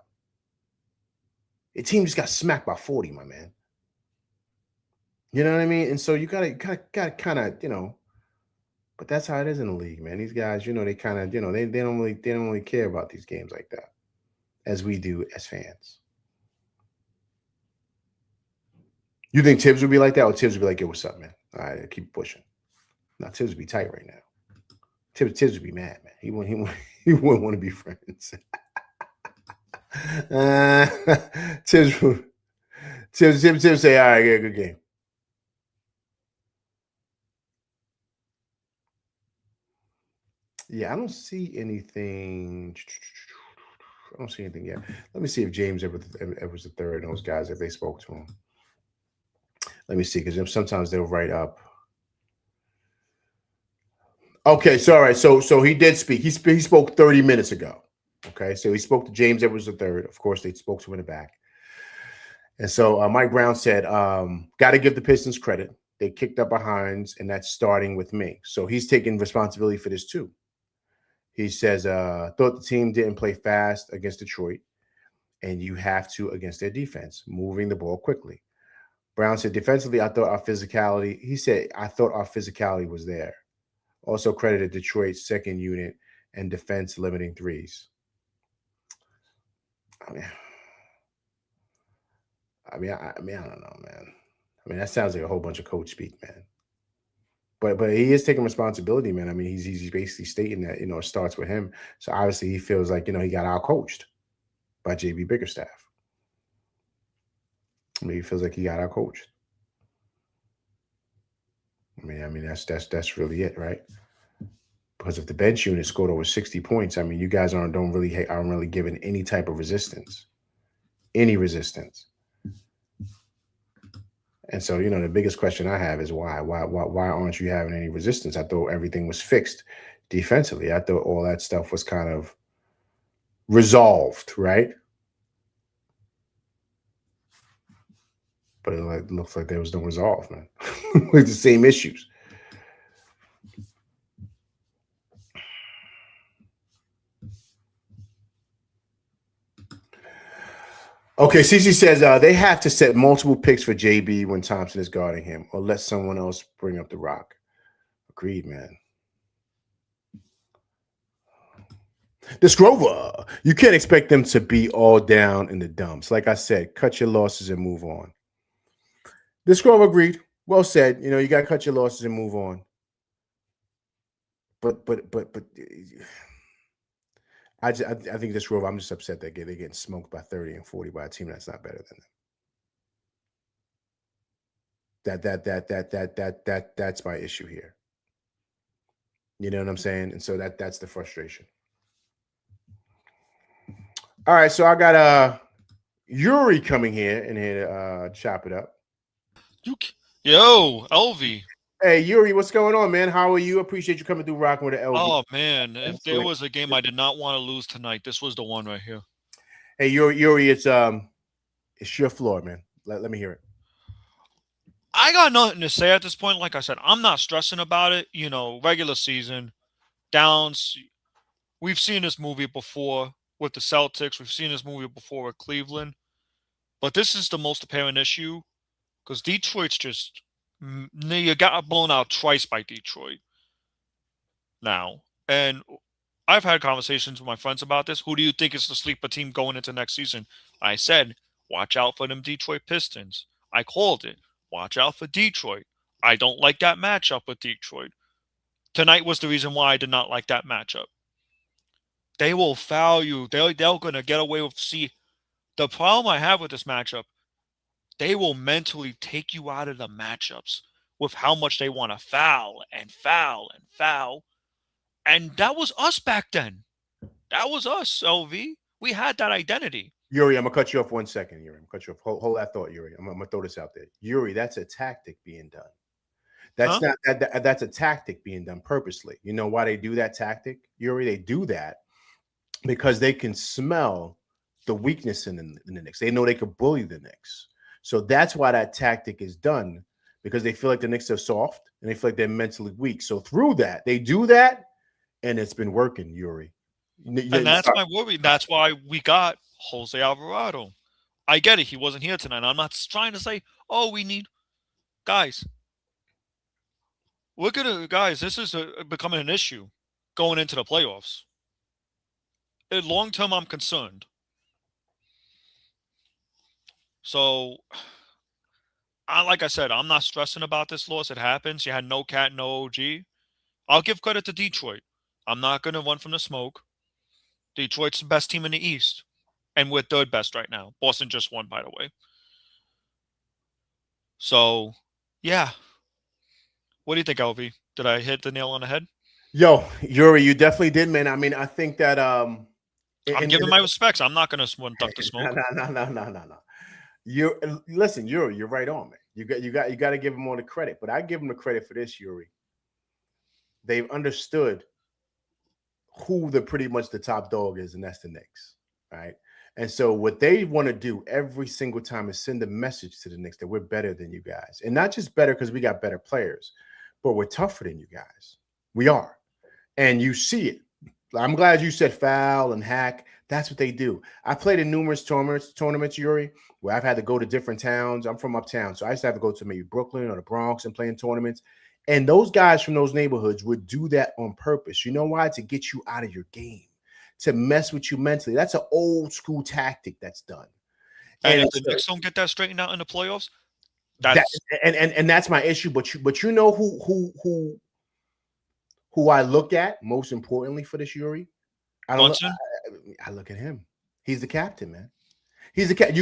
The team just got smacked by 40, my man. You know what I mean? And so you gotta kind of, but that's how it is in the league, man. These guys, they kind of, they don't really care about these games like that, as we do as fans. You think Tibbs would be like that, or Tibbs would be like, "Yo, what's up, man? All right, keep pushing." Now Tibbs would be tight right now. Tibbs would be mad, man. He wouldn't want to be friends. Tibbs say, "All right, yeah, good game." Yeah, I don't see anything. I don't see anything yet. Let me see if James Edwards III and those guys, if they spoke to him. Let me see, because sometimes they'll write up. Okay, sorry. So he did speak. He spoke 30 minutes ago. Okay, so he spoke to James Edwards III. Of course, they spoke to him in the back. And so Mike Brown said, got to give the Pistons credit. They kicked up behinds, and that's starting with me. So he's taking responsibility for this too. He says, thought the team didn't play fast against Detroit, and you have to against their defense, moving the ball quickly. Brown said, defensively, I thought our physicality was there. Also credited Detroit's second unit and defense limiting threes. I don't know, man. That sounds like a whole bunch of coach speak, man. But he is taking responsibility, man. He's basically stating that, it starts with him. So obviously he feels like, he got out-coached by JB Bickerstaff. He feels like he got out-coached. That's really it, right? Because if the bench unit scored over 60 points, you guys aren't really giving any type of resistance. Any resistance. And so, the biggest question I have is why? Why aren't you having any resistance? I thought everything was fixed defensively. I thought all that stuff was kind of resolved, right? But it looks like there was no resolve, man. With the same issues. Okay, CC says they have to set multiple picks for JB when Thompson is guarding him, or let someone else bring up the rock. Agreed, man. This Grover, you can't expect them to be all down in the dumps. Like I said, cut your losses and move on. This Grover agreed. Well said. You know, you got to cut your losses and move on. But I think this Grover, I'm just upset that they're getting smoked by 30 and 40 by a team that's not better than them. That's my issue here. You know what I'm saying? And so that's the frustration. All right, so I got Yuri coming here to chop it up. Yo, LV. Hey, Yuri, what's going on, man? How are you? Appreciate you coming through rocking with the LV. Oh, man. If there was a game I did not want to lose tonight, this was the one right here. Hey, Yuri, it's your floor, man. Let me hear it. I got nothing to say at this point. Like I said, I'm not stressing about it. You know, regular season, downs. We've seen this movie before with the Celtics. We've seen this movie before with Cleveland. But this is the most apparent issue because Detroit's just... You got blown out twice by Detroit now. And I've had conversations with my friends about this. Who do you think is the sleeper team going into next season? I said, watch out for them Detroit Pistons. I called it. Watch out for Detroit. I don't like that matchup with Detroit. Tonight was the reason why I did not like that matchup. They will foul you. They're going to get away with... See, the problem I have with this matchup, they will mentally take you out of the matchups with how much they want to foul and foul and foul. And that was us back then. That was us, LV. We had that identity. Yuri, I'm going to cut you off 1 second, Yuri. I'm going to cut you off. Hold that thought, Yuri. I'm going to throw this out there. Yuri, that's a tactic being done. That's not that's a tactic being done purposely. You know why they do that tactic, Yuri? They do that because they can smell the weakness in the Knicks. They know they could bully the Knicks. So that's why that tactic is done, because they feel like the Knicks are soft and they feel like they're mentally weak. So through that, they do that, and it's been working, Yuri. And that's my worry. That's why we got Jose Alvarado. I get it. He wasn't here tonight. I'm not trying to say, oh, we need... Guys, look at it. Guys, this is becoming an issue going into the playoffs. Long term, I'm concerned. So, like I said, I'm not stressing about this loss. It happens. You had no Cat, no OG. I'll give credit to Detroit. I'm not going to run from the smoke. Detroit's the best team in the East. And we're third best right now. Boston just won, by the way. So, yeah. What do you think, LV? Did I hit the nail on the head? Yo, Yuri, you definitely did, man. I mean, I think that... I'm giving my respects. I'm not going to duck the smoke. No. Listen, Yuri, you're right on, man. You got to give them all the credit, but I give them the credit for this, Yuri. They've understood who pretty much the top dog is, and that's the Knicks, right? And so what they want to do every single time is send a message to the Knicks that we're better than you guys, and not just better because we got better players, but we're tougher than you guys. We are, and you see it. I'm glad you said foul and hack. That's what they do. I played in numerous tournaments, Yuri, where I've had to go to different towns. I'm from uptown, so I used to have to go to maybe Brooklyn or the Bronx and play in tournaments. And those guys from those neighborhoods would do that on purpose. You know why? To get you out of your game, to mess with you mentally. That's an old school tactic that's done. And if the Knicks don't get that straightened out in the playoffs, that's my issue. But you know who I look at most importantly for this, Yuri? I look at him. He's the captain, man. He's the captain.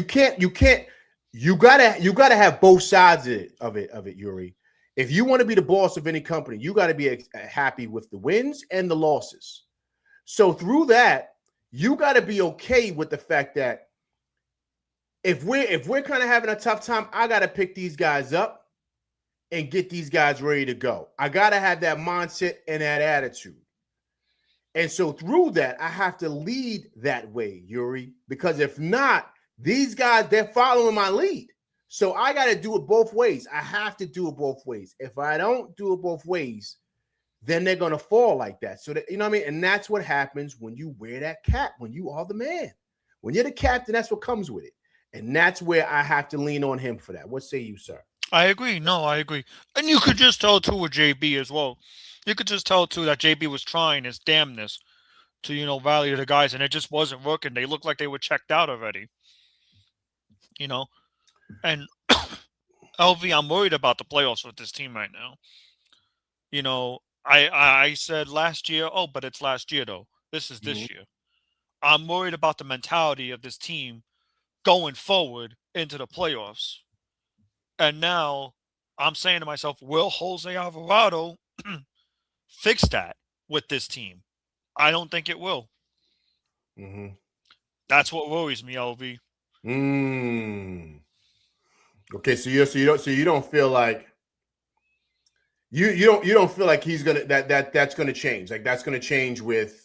You gotta have both sides of it, Yuri. If you want to be the boss of any company, you got to be happy with the wins and the losses. So through that, you got to be okay with the fact that if we're kind of having a tough time, I got to pick these guys up and get these guys ready to go. I got to have that mindset and that attitude. And so through that, I have to lead that way, Yuri, because if not, these guys, they're following my lead. So I got to do it both ways. I have to do it both ways. If I don't do it both ways, then they're going to fall like that. So, you know what I mean? And that's what happens when you wear that cap, when you are the man. When you're the captain, that's what comes with it. And that's where I have to lean on him for that. What say you, sir? I agree. No, I agree. And you could just tell too with JB as well. You could just tell too that JB was trying his damnness to, rally the guys, and it just wasn't working. They looked like they were checked out already. And LV, I'm worried about the playoffs with this team right now. I said last year, oh, but it's last year though. This is this year. I'm worried about the mentality of this team going forward into the playoffs. And now I'm saying to myself, will Jose Alvarado fix that with this team? I don't think it will. That's what worries me, LV. Okay, so you don't feel like you don't feel like he's gonna that's gonna change. Like that's gonna change with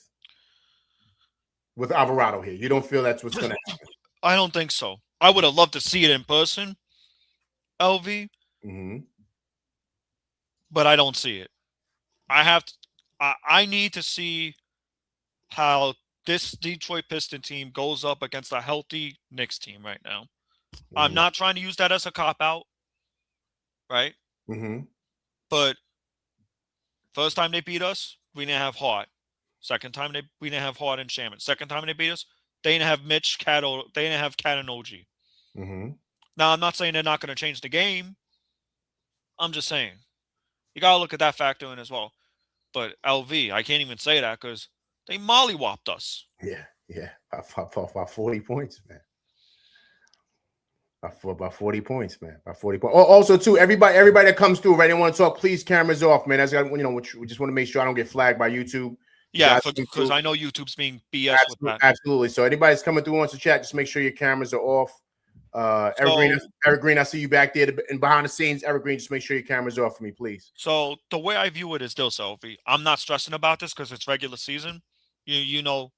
Alvarado here. You don't feel that's what's gonna happen. I don't think so. I would have loved to see it in person, LV. But I don't see it. I need to see how this Detroit Piston team goes up against a healthy Knicks team right now. I'm not trying to use that as a cop-out, right? But first time they beat us, we didn't have Hart. Second time we didn't have Hart and Shaman. Second time they beat us, they didn't have Mitch, they didn't have Cat and OG. Now, I'm not saying they're not going to change the game. I'm just saying. You got to look at that factor in as well. But LV, I can't even say that because they mollywopped us. Yeah. By 40 points, man. By 40 points, man. By 40 points. Also, too, everybody that comes through, right? They want to talk, please, cameras off, man. That's we just want to make sure I don't get flagged by YouTube. Yeah, because I know YouTube's being BS with that. Absolutely. So anybody that's coming through wants to chat, just make sure your cameras are off. Eric Green, I see you back there and behind the scenes. Eric Green, just make sure your cameras are off for me, please. So the way I view it is this, LV. I'm not stressing about this because it's regular season. You know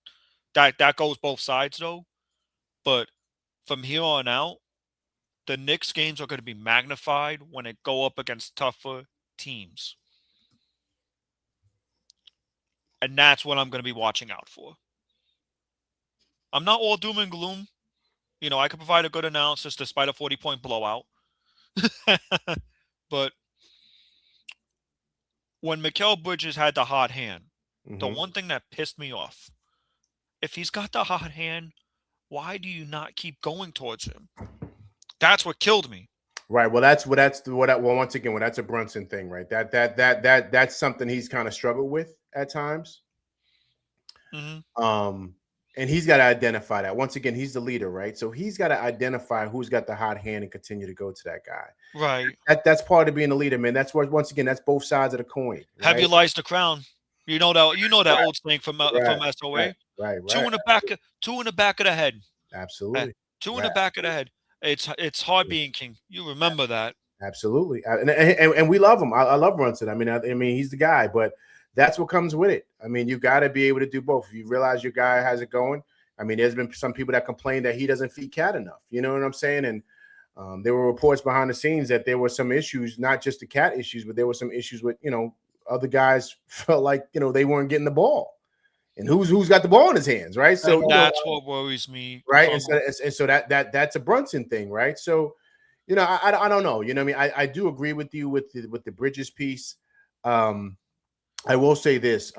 that goes both sides though. But from here on out, the Knicks games are going to be magnified when it go up against tougher teams. And that's what I'm going to be watching out for. I'm not all doom and gloom. I can provide a good analysis despite a 40-point blowout. But when Mikal Bridges had the hot hand, the one thing that pissed me off, if he's got the hot hand, why do you not keep going towards him? That's what killed me. Right. Well, that's once again, that's a Brunson thing, right? That's something he's kind of struggled with at times. And he's got to identify that. Once again, he's the leader, right? So he's got to identify who's got the hot hand and continue to go to that guy. Right. That's part of being a leader, man. That's what, once again, that's both sides of the coin. Right? Have you lies the crown? You know that old saying from SOA. Right. Two in the back of the head. Absolutely. Two in the back of the head. It's hard being king. You remember that. Absolutely. And we love him. I love Brunson. I mean, he's the guy, but that's what comes with it. I mean, you got to be able to do both. If you realize your guy has it going, I mean, there's been some people that complain that he doesn't feed Cat enough. You know what I'm saying? And there were reports behind the scenes that there were some issues, not just the Cat issues, but there were some issues with, other guys felt like, they weren't getting the ball. And who's got the ball in his hands, right? So that's what worries me, right? And so that's a Brunson thing, right? So, I don't know. You know what I mean? I do agree with you with the Bridges piece. I will say this.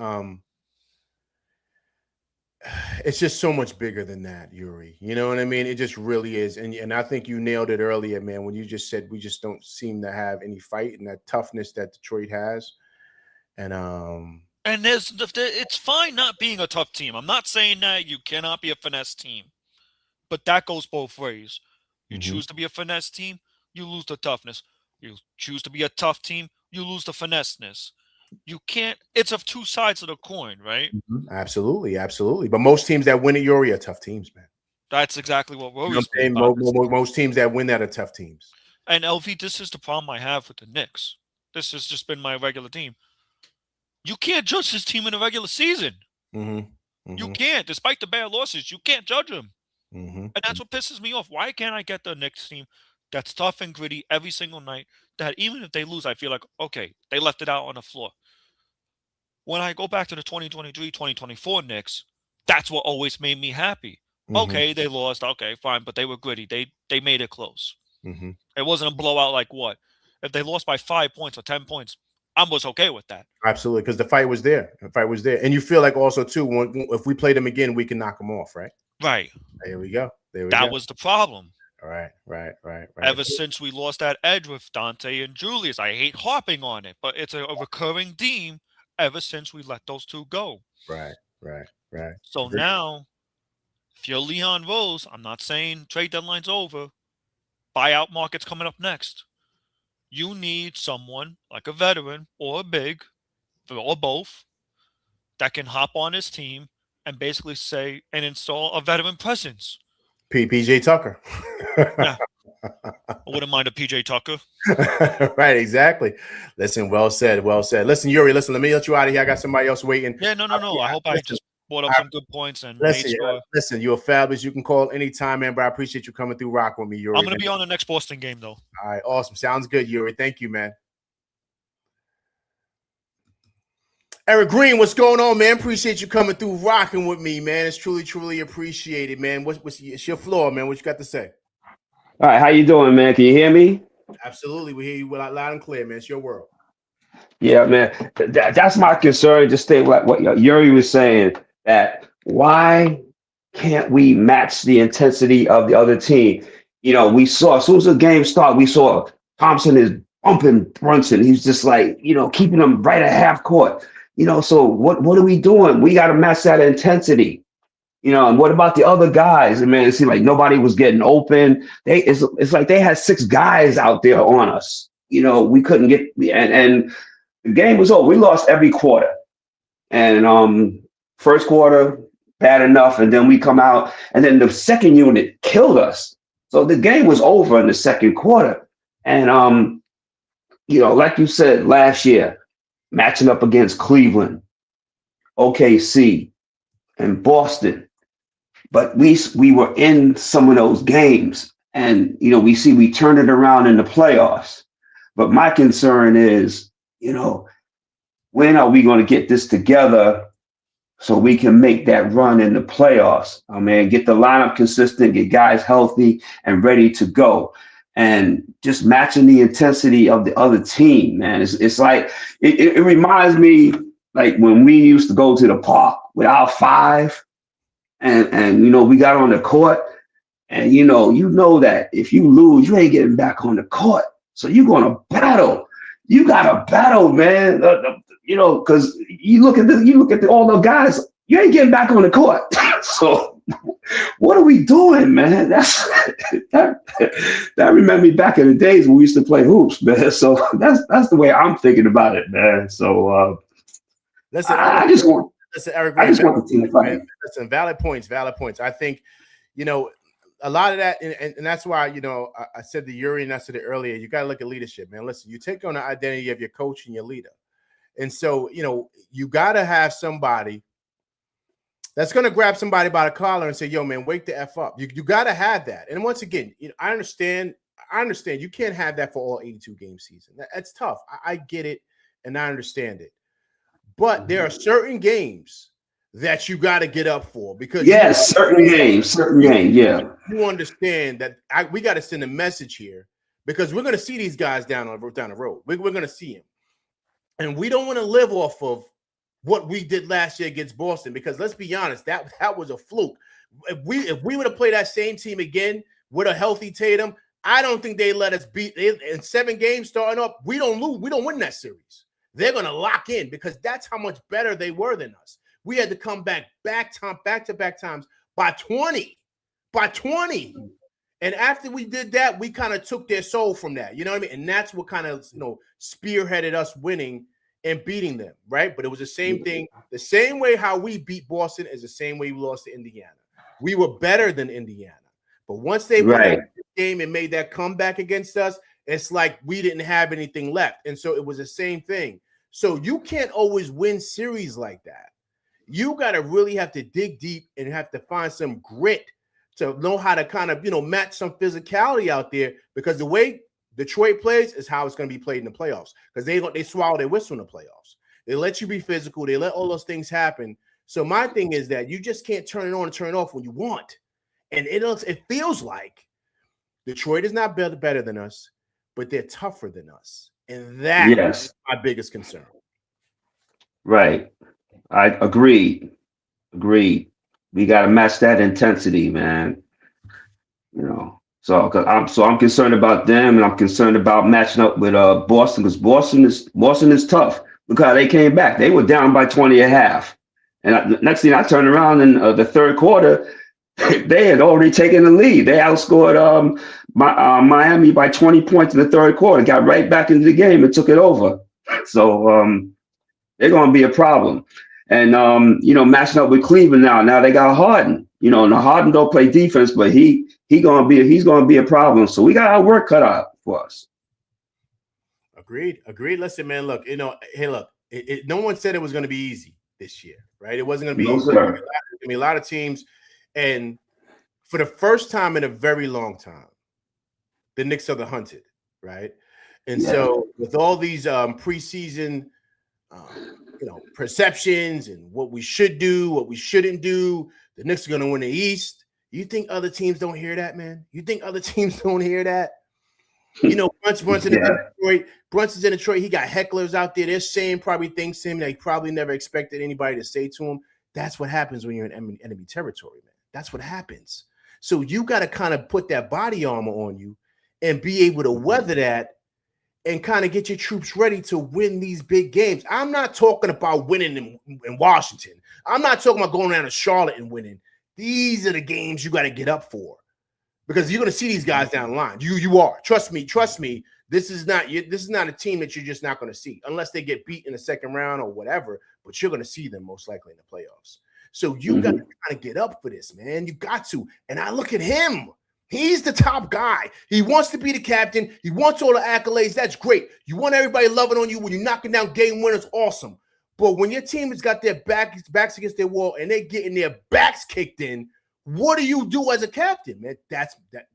It's just so much bigger than that, Yuri. You know what I mean? It just really is. And I think you nailed it earlier, man, when you just said we just don't seem to have any fight and that toughness that Detroit has. And it's fine not being a tough team. I'm not saying that you cannot be a finesse team, but that goes both ways. You choose to be a finesse team, you lose the toughness. You choose to be a tough team, you lose the finesseness. You can't. It's of two sides of the coin, right? Absolutely. But most teams that win at Yuri are tough teams, man. That's exactly what worries me. Most teams that win that are tough teams. And LV, this is the problem I have with the Knicks. This has just been my regular team. You can't judge this team in the regular season. You can't. Despite the bad losses, you can't judge them. And that's what pisses me off. Why can't I get the Knicks team that's tough and gritty every single night, that even if they lose, I feel like, okay, they left it out on the floor. When I go back to the 2023-2024 Knicks, that's what always made me happy. Okay, they lost. Okay, fine, but they were gritty. They made it close. Mm-hmm. It wasn't a blowout like what? If they lost by 5 points or 10 points, I was okay with that. Absolutely, because the fight was there. The fight was there, and you feel like also too, if we play them again, we can knock them off, right? Right. There we go. There we go. That was the problem. Right. Ever since we lost that edge with Dante and Julius, I hate harping on it, but it's a recurring theme ever since we let those two go. Right. So now, if you're Leon Rose, I'm not saying trade deadline's over. Buyout market's coming up next. You need someone like a veteran or a big, or both, that can hop on his team and basically say and install a veteran presence. PJ Tucker. Yeah. I wouldn't mind a PJ Tucker. Right, exactly. Listen, well said. Listen, Yuri, let me let you out of here. I got somebody else waiting. Yeah, no. I hope I just brought up some good points and made sure. Listen, you're fabulous. You can call anytime, man, but I appreciate you coming through rock with me, Yuri. I'm going to be on the next Boston game, though. All right, awesome. Sounds good, Yuri. Thank you, man. Eric Green, what's going on, man? Appreciate you coming through rocking with me, man. It's truly appreciated, man. It's your floor, man. What you got to say? All right, how you doing, man? Can you hear me? Absolutely. We hear you loud and clear, man. It's your world. Yeah, man. That's my concern. Just stay like what Yuri was saying, that why can't we match the intensity of the other team? You know, we saw, as soon as the game started, we saw Thompson is bumping Brunson. He's just like, keeping them right at half court. So what are we doing? We got to match that intensity. And what about the other guys? I mean, it seemed like nobody was getting open. It's like they had 6 guys out there on us. We couldn't get, and the game was over. We lost every quarter. And first quarter, bad enough. And then we come out, and then the second unit killed us. So the game was over in the second quarter. And, like you said last year, matching up against Cleveland, OKC, and Boston. But we were in some of those games, and we turned it around in the playoffs. But my concern is, when are we going to get this together so we can make that run in the playoffs? I mean, get the lineup consistent, get guys healthy and ready to go, and just matching the intensity of the other team, man. It's like it reminds me like when we used to go to the park with our 5. And we got on the court, and you know that if you lose, you ain't getting back on the court. So you're gonna battle. You gotta battle, man. Because you look at all the guys, you ain't getting back on the court. So what are we doing, man? That remember me back in the days when we used to play hoops, man. So that's the way I'm thinking about it, man. So listen, Listen, Eric, I just want the team to fight. Listen, valid points. I think, a lot of that, and that's why, I said to Yuri and I said it earlier, you got to look at leadership, man. Listen, you take on the identity of your coach and your leader. And so, you got to have somebody that's going to grab somebody by the collar and say, yo, man, wake the F up. You got to have that. And once again, I understand you can't have that for all 82 game season. That's tough. I get it, and I understand it. But there are certain games that you got to get up for, because certain games, yeah. You understand that we got to send a message here, because we're going to see these guys down the road. We're going to see them, and we don't want to live off of what we did last year against Boston, because let's be honest, that was a fluke. If we would have played that same team again with a healthy Tatum, I don't think they let us beat in 7 games starting up. We don't lose. We don't win that series. They're going to lock in, because that's how much better they were than us. We had to come back to back times by 20. And after we did that, we kind of took their soul from that. You know what I mean? And that's what kind of, spearheaded us winning and beating them, right? But it was the same thing. The same way how we beat Boston is the same way we lost to Indiana. We were better than Indiana. But once they won the game and made that comeback against us, it's like we didn't have anything left. And so it was the same thing. So you can't always win series like that. You got to really have to dig deep and have to find some grit to know how to kind of, match some physicality out there, because the way Detroit plays is how it's going to be played in the playoffs, because they swallow their whistle in the playoffs. They let you be physical. They let all those things happen. So my thing is that you just can't turn it on and turn it off when you want. And it feels like Detroit is not better than us, but they're tougher than us. And that's my biggest concern. Right. I agreed. We got to match that intensity, man. You know, so I'm concerned about them, and I'm concerned about matching up with Boston, because Boston is tough. Look how they came back. They were down by 20 at half, and next thing I turned around in the third quarter, they had already taken the lead. They outscored Miami by 20 points in the third quarter. Got right back into the game and took it over. So they're going to be a problem. And matching up with Cleveland now they got Harden. And Harden don't play defense, but he's going to be a problem. So we got our work cut out for us. Agreed. Listen, man, look, hey, look, no one said it was going to be easy this year, right? It wasn't going to be easy. Sir. I mean, a lot of teams, and for the first time in a very long time, the Knicks are the hunted, right? And so with all these preseason perceptions and what we should do, what we shouldn't do, the Knicks are going to win the East. You think other teams don't hear that, man? You think other teams don't hear that? Brunson's in Detroit. He got hecklers out there. They're saying probably things to him they probably never expected anybody to say to him. That's what happens when you're in enemy territory, man. That's what happens. So you got to kind of put that body armor on you and be able to weather that and kind of get your troops ready to win these big games. I'm not talking about winning in Washington. I'm not talking about going down to Charlotte and winning. These are the games you got to get up for, because you're going to see these guys down the line. You are. Trust me. This is not a team that you're just not going to see unless they get beat in the second round or whatever, but you're going to see them most likely in the playoffs. So you got to kind of get up for this, man. You got to. And I look at him. He's the top guy. He wants to be the captain. He wants all the accolades. That's great. You want everybody loving on you when you're knocking down game winners. Awesome. But when your team has got their backs against their wall and they're getting their backs kicked in, what do you do as a captain, man?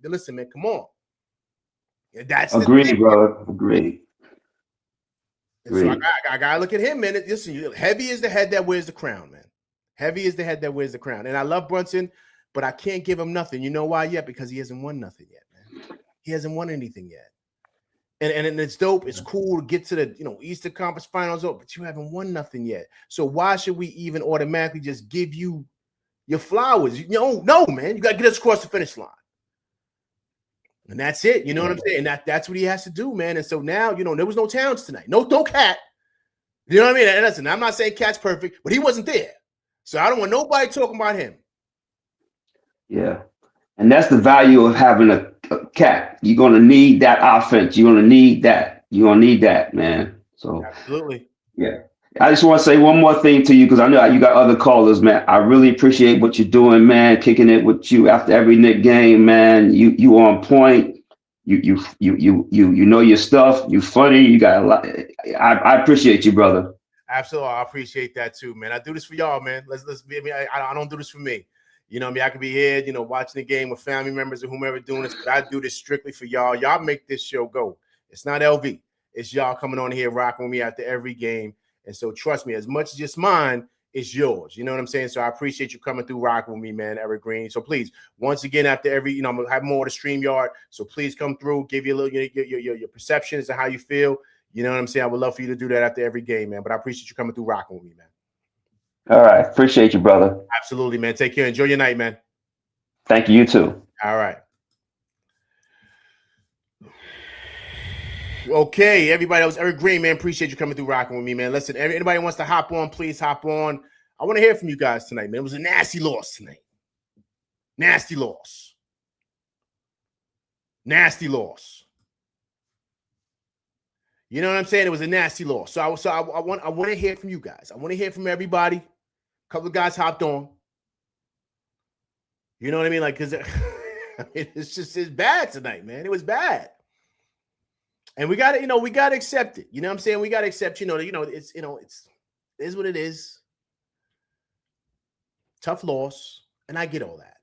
Listen, man, come on. That's agreed, brother. Agreed. So I gotta look at him, man. Listen, heavy is the head that wears the crown, man. Heavy is the head that wears the crown. And I love Brunson, but I can't give him nothing. You know why yet? Because he hasn't won nothing yet, man. He hasn't won anything yet. And it's dope. It's cool to get to the Eastern Conference Finals, but you haven't won nothing yet. So why should we even automatically just give you your flowers? No, man. You got to get us across the finish line. And that's it. You know what I'm saying? That's what he has to do, man. And so now, there was no Towns tonight. No Cat. You know what I mean? And listen, I'm not saying Cat's perfect, but he wasn't there. So I don't want nobody talking about him. Yeah. And that's the value of having a Cat. You're going to need that offense. You're going to need that. You're going to need that, man. So absolutely. Yeah. I just want to say one more thing to you, because I know you got other callers, man. I really appreciate what you're doing, man. Kicking it with you after every Knick game, man. You on point. You know your stuff. You funny. You got a lot. I appreciate you, brother. Absolutely, I appreciate that too, man. I do this for y'all, man. Let's be. I don't do this for me. You know what I mean? I could be here, watching the game with family members or whomever doing this, but I do this strictly for y'all. Y'all make this show go. It's not LV. It's y'all coming on here rocking with me after every game. And so trust me, as much as just mine, it's yours. You know what I'm saying? So I appreciate you coming through rocking with me, man, Eric Green. So please, once again, after every, I'm going to have more to StreamYard. So please come through, give you a little your perceptions of how you feel. You know what I'm saying? I would love for you to do that after every game, man. But I appreciate you coming through rocking with me, man. All right. Appreciate you, brother. Absolutely, man. Take care. Enjoy your night, man. Thank you. You too. All right. Okay, everybody. That was Eric Green, man. Appreciate you coming through rocking with me, man. Listen, anybody wants to hop on, please hop on. I want to hear from you guys tonight, man. It was a nasty loss tonight. Nasty loss. Nasty loss. You know what I'm saying? It was a nasty loss. So I want to hear from you guys. I want to hear from everybody. A couple of guys hopped on. You know what I mean? Like, because it's bad tonight, man. It was bad. And we got to, we got to accept it. You know what I'm saying? We got to accept, it is what it is. Tough loss. And I get all that.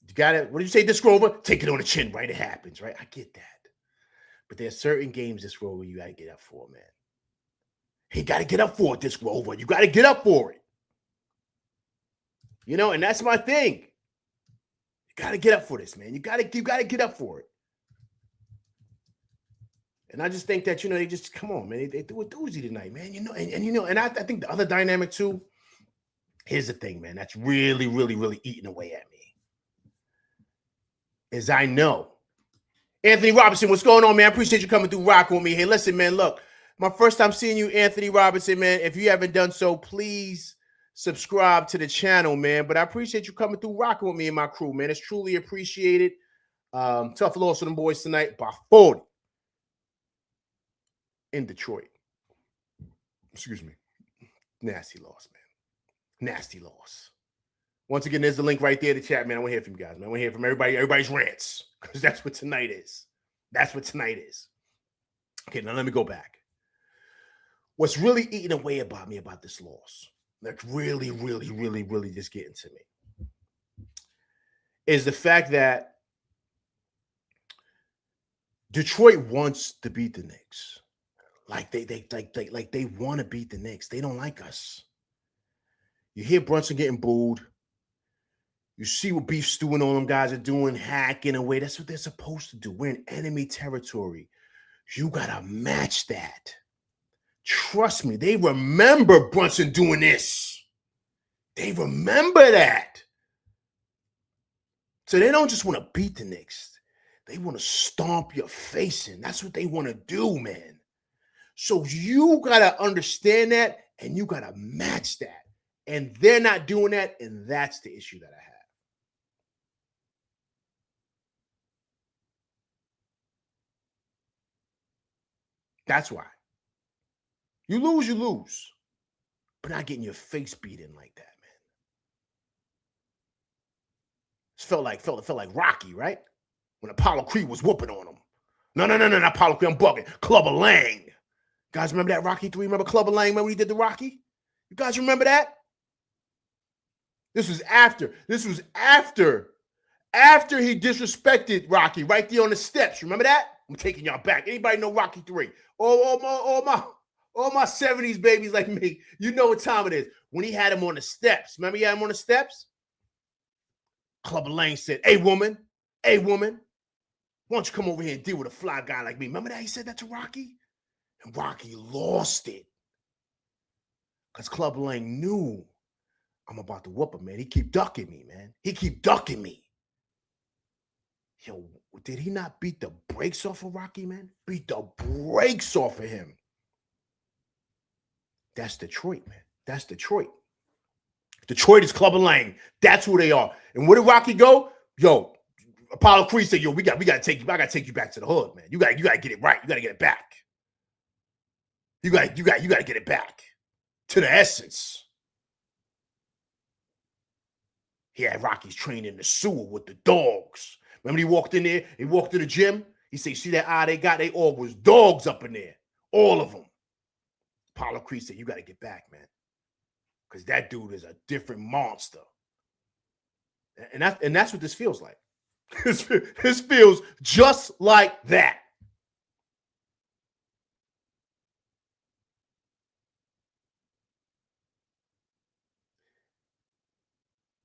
You got to, what did you say, Disc Rover? Take it on the chin, right? It happens, right? I get that. But there's certain games, Disc Rover, you got to get up for, man. You got to get up for it, Disc Rover. You got to get up for it. And that's my thing. You got to get up for this, man. You got to get up for it. And I just think that, they just, come on, man. They threw a doozy tonight, man. And I think the other dynamic too, here's the thing, man, that's really, really, really eating away at me. Is I know. Anthony Robinson, what's going on, man? I appreciate you coming through rocking with me. Hey, listen, man, look, my first time seeing you, Anthony Robinson, man. If you haven't done so, please subscribe to the channel, man. But I appreciate you coming through rocking with me and my crew, man. It's truly appreciated. Tough loss for them boys tonight by 40 in Detroit. Excuse me. Nasty loss, man. Nasty loss. Once again, there's the link right there to chat, man. I want to hear from you guys, man. I want to hear from everybody's rants, because that's what tonight is. That's what tonight is. Okay, now let me go back. What's really eating away about me about this loss, like really, really, really, really just getting to me, is the fact that Detroit wants to beat the Knicks. Like they want to beat the Knicks. They don't like us. You hear Brunson getting booed. You see what beef stewing on them guys are doing, hacking away. That's what they're supposed to do. We're in enemy territory. You got to match that. Trust me, they remember Brunson doing this. They remember that. So they don't just want to beat the Knicks. They want to stomp your face in. That's what they want to do, man. So you got to understand that, and you got to match that. And they're not doing that, and that's the issue that I have. That's why. You lose. But not getting your face beat in like that, man. It felt like Rocky, right? When Apollo Creed was whooping on him. No, not Apollo Creed, I'm bugging. Clubber Lang. Guys, remember that Rocky 3? Remember Clubber Lang? Remember when he did the Rocky? You guys remember that? This was after he disrespected Rocky right there on the steps. Remember that? I'm taking y'all back. Anybody know Rocky 3? All my 70s babies like me, you know what time it is. When he had him on the steps. Remember he had him on the steps? Clubber Lang said, hey, woman, why don't you come over here and deal with a fly guy like me? Remember that? He said that to Rocky? And Rocky lost it. Because Clubber Lang knew I'm about to whoop him, man. He keep ducking me, man. Yo, did he not beat the brakes off of Rocky, man? Beat the brakes off of him. That's Detroit, man. That's Detroit. Detroit is Clubber Lang. That's who they are. And where did Rocky go? Yo, Apollo Creed said, yo, we got to take you. I got to take you back to the hood, man. You got to get it right. You got to get it back. You got to get it back to the essence. He had Rocky's training in the sewer with the dogs. Remember he walked in there? He walked to the gym. He said, see that eye they got? They all was dogs up in there. All of them. Apollo Creed said, you got to get back, man. Because that dude is a different monster. And that's what this feels like. This feels just like that.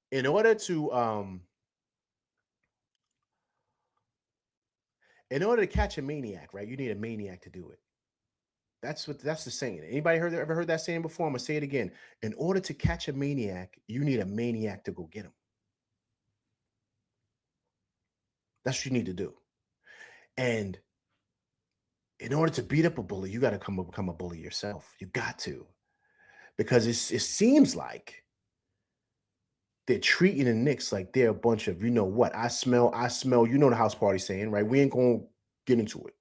In order to catch a maniac, right? You need a maniac to do it. That's the saying. Anybody ever heard that saying before? I'm gonna say it again. In order to catch a maniac, you need a maniac to go get him. That's what you need to do. And in order to beat up a bully, you got to become a bully yourself. You got to, because it seems like they're treating the Knicks like they're a bunch of, you know what? I smell. You know the house party saying, right? We ain't gonna get into it.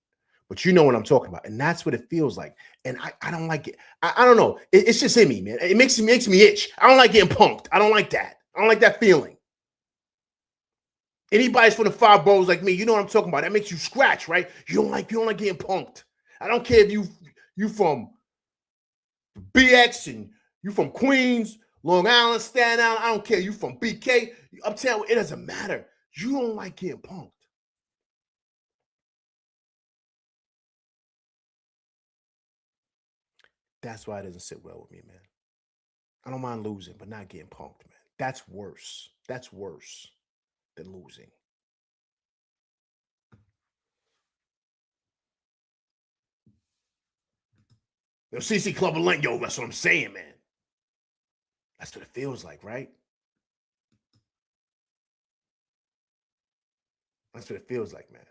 But you know what I'm talking about. And that's what it feels like. And I don't like it. I don't know. It's just in me, man. It makes me itch. I don't like getting punked. I don't like that. I don't like that feeling. Anybody's from the five boroughs like me, you know what I'm talking about. That makes you scratch, right? You don't like getting punked. I don't care if you from BX and you from Queens, Long Island, Staten Island. I don't care. You from BK, Uptown. It doesn't matter. You don't like getting punked. That's why it doesn't sit well with me, man. I don't mind losing, but not getting punked, man. That's worse. That's worse. than losing. Yo, CC Club of Link, yo, that's what I'm saying, man. That's what it feels like, right? That's what it feels like, man.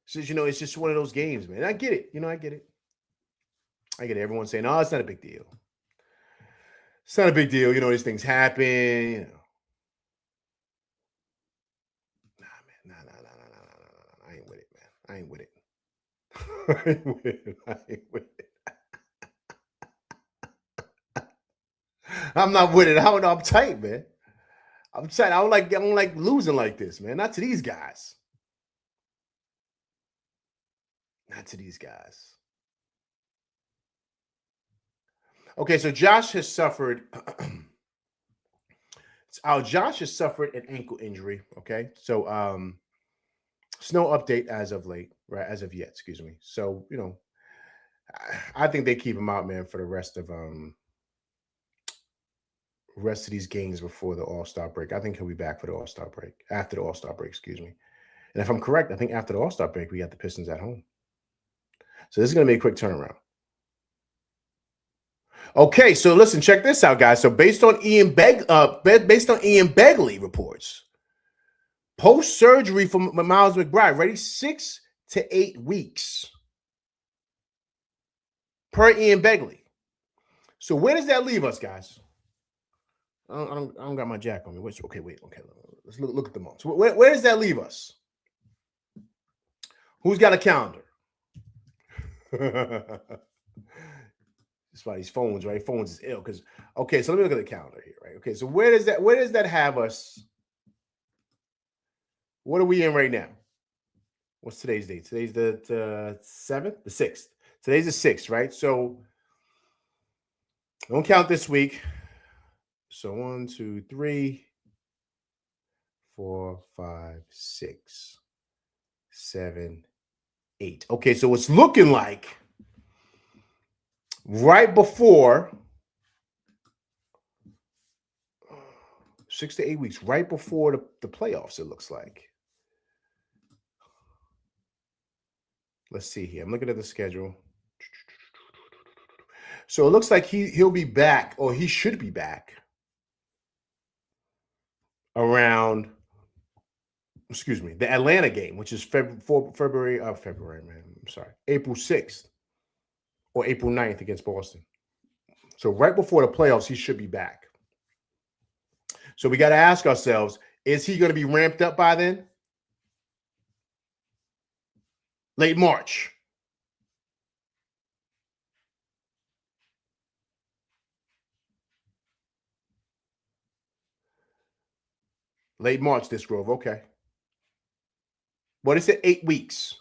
So, it's just one of those games, man. I get it. I get it. I get it. Everyone's saying, "Oh, it's not a big deal. It's not a big deal. These things happen." Nah, man. Nah. I ain't with it, man. I ain't with it. I ain't with it. I'm not with it. I'm tight, man. I'm tight. I don't like losing like this, man. Not to these guys. Not to these guys. Okay, so Josh has suffered. Josh has suffered an ankle injury. Okay, so it's no update as of late, right? As of yet, excuse me. So I think they keep him out, man, for the rest of these games before the All-Star break. I think he'll be back for the All-Star break, after the All-Star break, excuse me. And if I'm correct, I think after the All-Star break, we got the Pistons at home. So this is going to be a quick turnaround. Okay, so listen, check this out, guys. So based on Ian Begley reports, post-surgery for Miles McBride, ready 6 to 8 weeks per Ian Begley. So where does that leave us, guys? I don't got my jack on me. Okay, wait. Okay, let's look at the months. So where does that leave us? Who's got a calendar? That's why these phones, right? Phones is ill because. Okay, so let me look at the calendar here, right? Okay, so where does that have us? What are we in right now? What's today's date? Today's the 7th, the 6th. Today's the 6th, right? So don't count this week. So 1, 2, 3, 4, 5, 6, 7, 8. Okay, so it's looking like right before 6 to 8 weeks, right before the playoffs, it looks like. Let's see here. I'm looking at the schedule. So it looks like he'll be back, or he should be back around, the Atlanta game, which is February, man. I'm sorry, April 6th or April 9th against Boston. So right before the playoffs, he should be back. So we got to ask ourselves, is he going to be ramped up by then? Late March. Late March, this Grove. Okay. But it's at 8 weeks.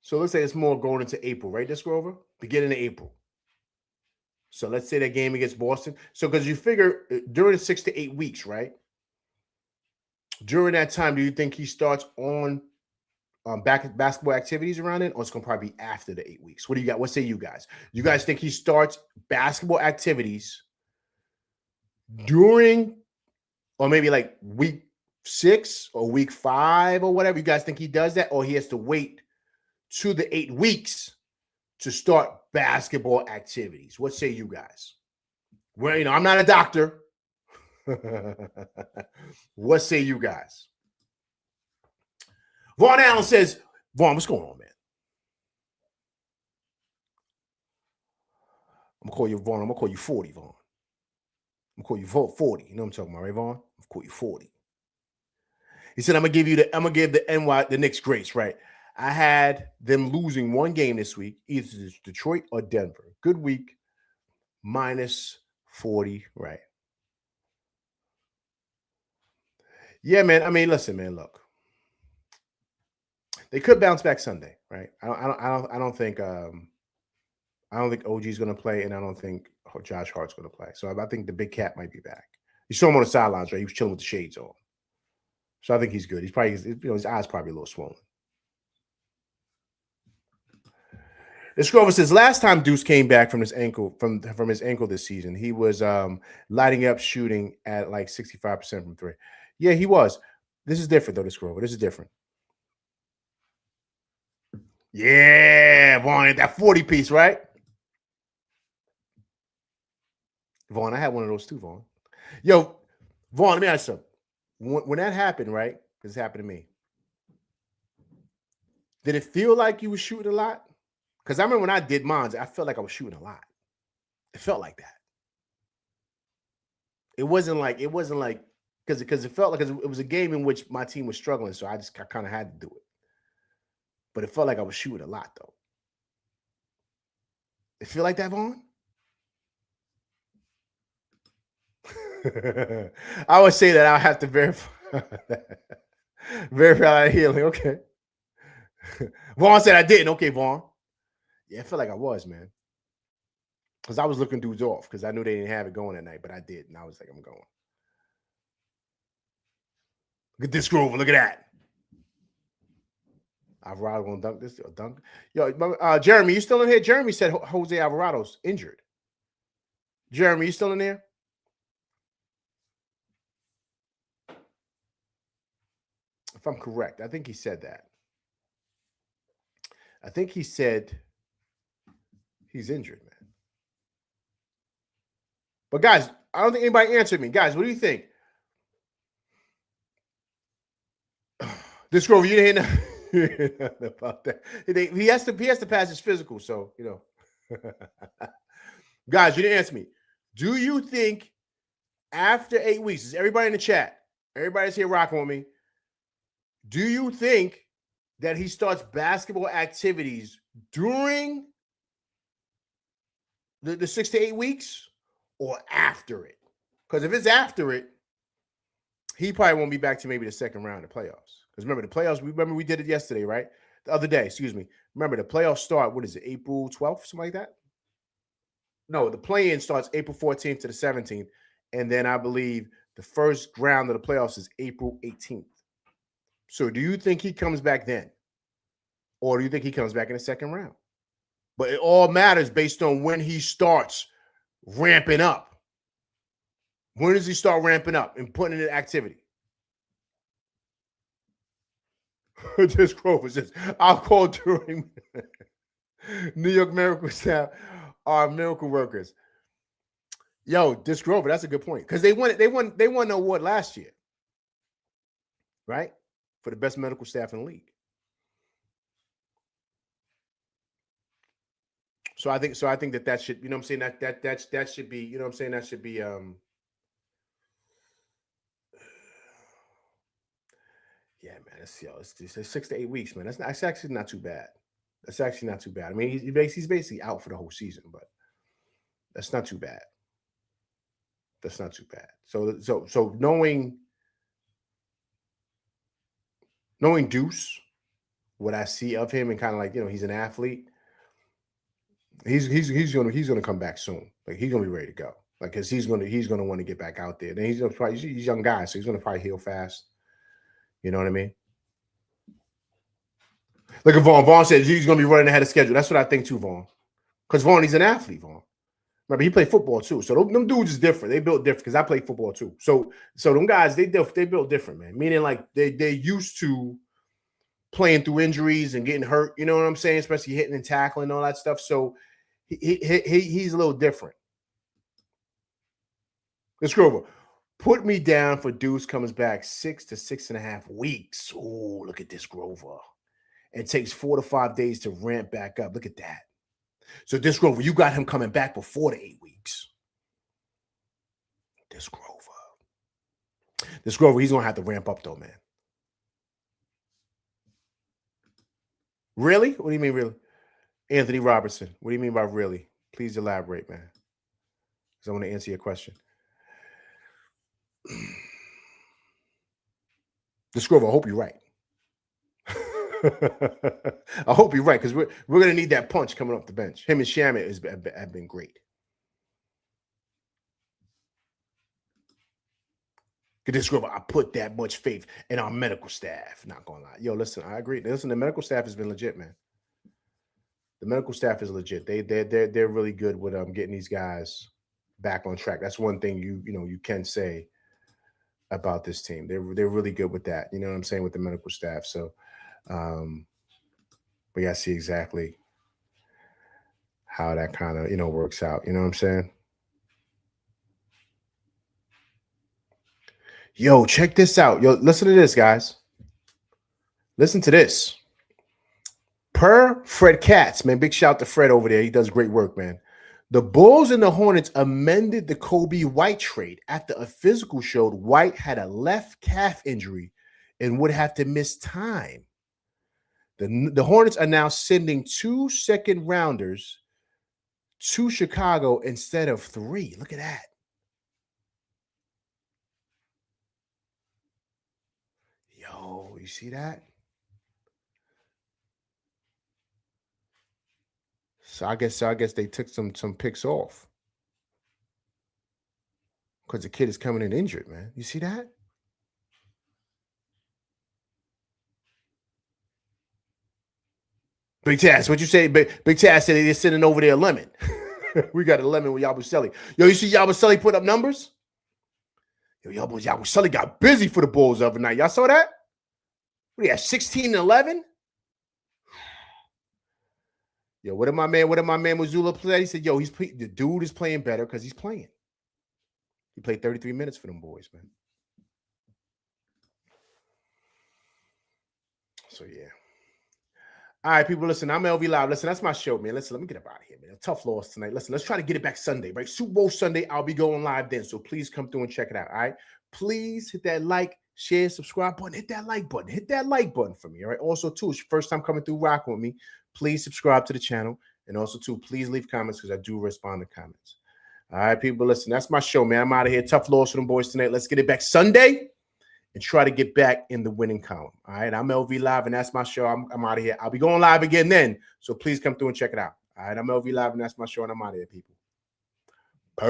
So let's say it's more going into April, right, this Grover? Beginning of April. So let's say that game against Boston. So because you figure during the 6 to 8 weeks, right? During that time, do you think he starts on basketball activities around it, or it's going to probably be after the 8 weeks? What do you got? What say you guys? You guys think he starts basketball activities during, or maybe like week 6 or week 5 or whatever? You guys think he does that, or he has to wait to the 8 weeks to start basketball activities? What say you guys? Well, I'm not a doctor. What say you guys? Vaughn Allen says, Vaughn, what's going on, man? I'm going to call you Vaughn. I'm going to call you 40, Vaughn. I'm going to call you 40. You know what I'm talking about, right, Vaughn? I'm going to call you 40. He said, I'm going to give the Knicks grace, right? I had them losing one game this week, either to Detroit or Denver. Good week, minus 40, right? Yeah, man. I mean, listen, man. Look, they could bounce back Sunday, right? I don't think OG's going to play, and I don't think Josh Hart's going to play. So I think the big cat might be back. You saw him on the sidelines, right? He was chilling with the shades on. So I think he's good. He's probably, his eyes probably a little swollen. This Grover says last time Deuce came back from his ankle from his ankle this season, he was lighting up shooting at like 65% from three. Yeah, he was. This is different though. This Grover. This is different. Yeah, Vaughn, that 40 piece, right? Vaughn, I had one of those too, Vaughn. Yo, Vaughn, let me ask you something. When that happened, right? Because it happened to me. Did it feel like you were shooting a lot? Because I remember when I did mine, I felt like I was shooting a lot. It felt like that. It wasn't like because it felt like it was a game in which my team was struggling, so I kind of had to do it. But it felt like I was shooting a lot, though. It feel like that, Vaughn? I would say that I'll have to verify that healing. Okay. Vaughn said I didn't. Okay, Vaughn. Yeah, I feel like I was, man. Because I was looking dudes off because I knew they didn't have it going that night, but I did. And I was like, I'm going. Look at this Grover. Look at that. Alvarado gonna dunk this. Dunk. Yo, Jeremy, you still in here? Jeremy said Jose Alvarado's injured. Jeremy, you still in there? If I'm correct, I think he said that. I think he said he's injured, man. But guys, I don't think anybody answered me. Guys, what do you think? This Grover, you didn't hear nothing about that. He has to pass his physical, so you know. Guys, you didn't answer me. Do you think after 8 weeks, is everybody in the chat? Everybody's here rocking with me. Do you think that he starts basketball activities during the 6 to 8 weeks or after it? Because if it's after it, he probably won't be back to maybe the second round of playoffs. Because remember, the playoffs, remember we did it yesterday, right? The other day, excuse me. Remember, the playoffs start, what is it, April 12th, something like that? No, the play-in starts April 14th to the 17th. And then I believe the first round of the playoffs is April 18th. So do you think he comes back then? Or do you think he comes back in the second round? But it all matters based on when he starts ramping up. When does he start ramping up and putting in activity? This Grover says, I'll call during New York Miracle staff are miracle workers. Yo, this Grover, that's a good point. Because they won the award last year. Right? For the best medical staff in the league. So I think that should, you know what I'm saying, that should be, you know what I'm saying, that should be yeah, man, it's 6 to 8 weeks, man. That's actually not too bad. That's actually not too bad. I mean, he's basically out for the whole season, but that's not too bad. That's not too bad. So knowing Deuce, what I see of him and kind of like, you know, he's an athlete. He's gonna come back soon. Like he's gonna be ready to go. Like because he's gonna want to get back out there. Then he's a young guy, so he's gonna probably heal fast. You know what I mean? Look at Vaughn. Vaughn says he's gonna be running ahead of schedule. That's what I think too, Vaughn. Because Vaughn, he's an athlete, Vaughn. Remember, he played football too. So them dudes is different. They built different because I played football too. So them guys, they built different, man. Meaning like they used to playing through injuries and getting hurt. You know what I'm saying? Especially hitting and tackling and all that stuff. So he's a little different. Let's go over. Put me down for Deuce comes back 6 to 6.5 weeks. Oh, look at this Grover. It takes 4 to 5 days to ramp back up. Look at that. So this Grover, you got him coming back before the 8 weeks. This Grover, he's gonna have to ramp up though, man. Really? What do you mean, really? Anthony Robertson. What do you mean by really? Please elaborate, man. Because I want to answer your question. This Grover, I hope you're right. I hope you're right, because we're going to need that punch coming off the bench. Him and Shamit have been great. Because this Grover, I put that much faith in our medical staff. Not going to lie. Yo, listen, I agree. Listen, the medical staff has been legit, man. The medical staff is legit. They're really good with getting these guys back on track. That's one thing you can say about this team. They're really good with that. You know what I'm saying, with the medical staff. So we gotta see exactly how that kind of works out. You know what I'm saying? Yo, check this out. Yo, listen to this, guys. Listen to this. Per Fred Katz, man, big shout to Fred over there. He does great work, man. The Bulls and the Hornets amended the Kobe White trade after a physical showed White had a left calf injury and would have to miss time. The Hornets are now sending 2 second-rounders to Chicago instead of 3. Look at that. Yo, you see that? So I guess they took some picks off because the kid is coming in injured, man. You see that? Big Taz, what you say? Big Taz said they're sending over there a lemon. We got a lemon with Yabusele. Yo, you see Yabusele put up numbers? Yo, Yabusele got busy for the Bulls the other night. Y'all saw that? What do you have, 16 and 11? Yo, what did my man Mazzulla play? He said, yo, the dude is playing better because he's playing. He played 33 minutes for them boys, man. So, yeah. All right, people, listen, I'm LV Live. Listen, that's my show, man. Listen, let me get up out of here, man. A tough loss tonight. Listen, let's try to get it back Sunday, right? Super Bowl Sunday, I'll be going live then. So please come through and check it out, all right? Please hit that like, share, subscribe button. Hit that like button. Hit that like button for me, all right? Also, too, it's your first time coming through rocking with me. Please subscribe to the channel. And also, too, please leave comments because I do respond to comments. All right, people, listen, that's my show, man. I'm out of here. Tough loss for them boys tonight. Let's get it back Sunday and try to get back in the winning column. All right, I'm LV Live, and that's my show. I'm out of here. I'll be going live again then, so please come through and check it out. All right, I'm LV Live, and that's my show, and I'm out of here, people. Peace.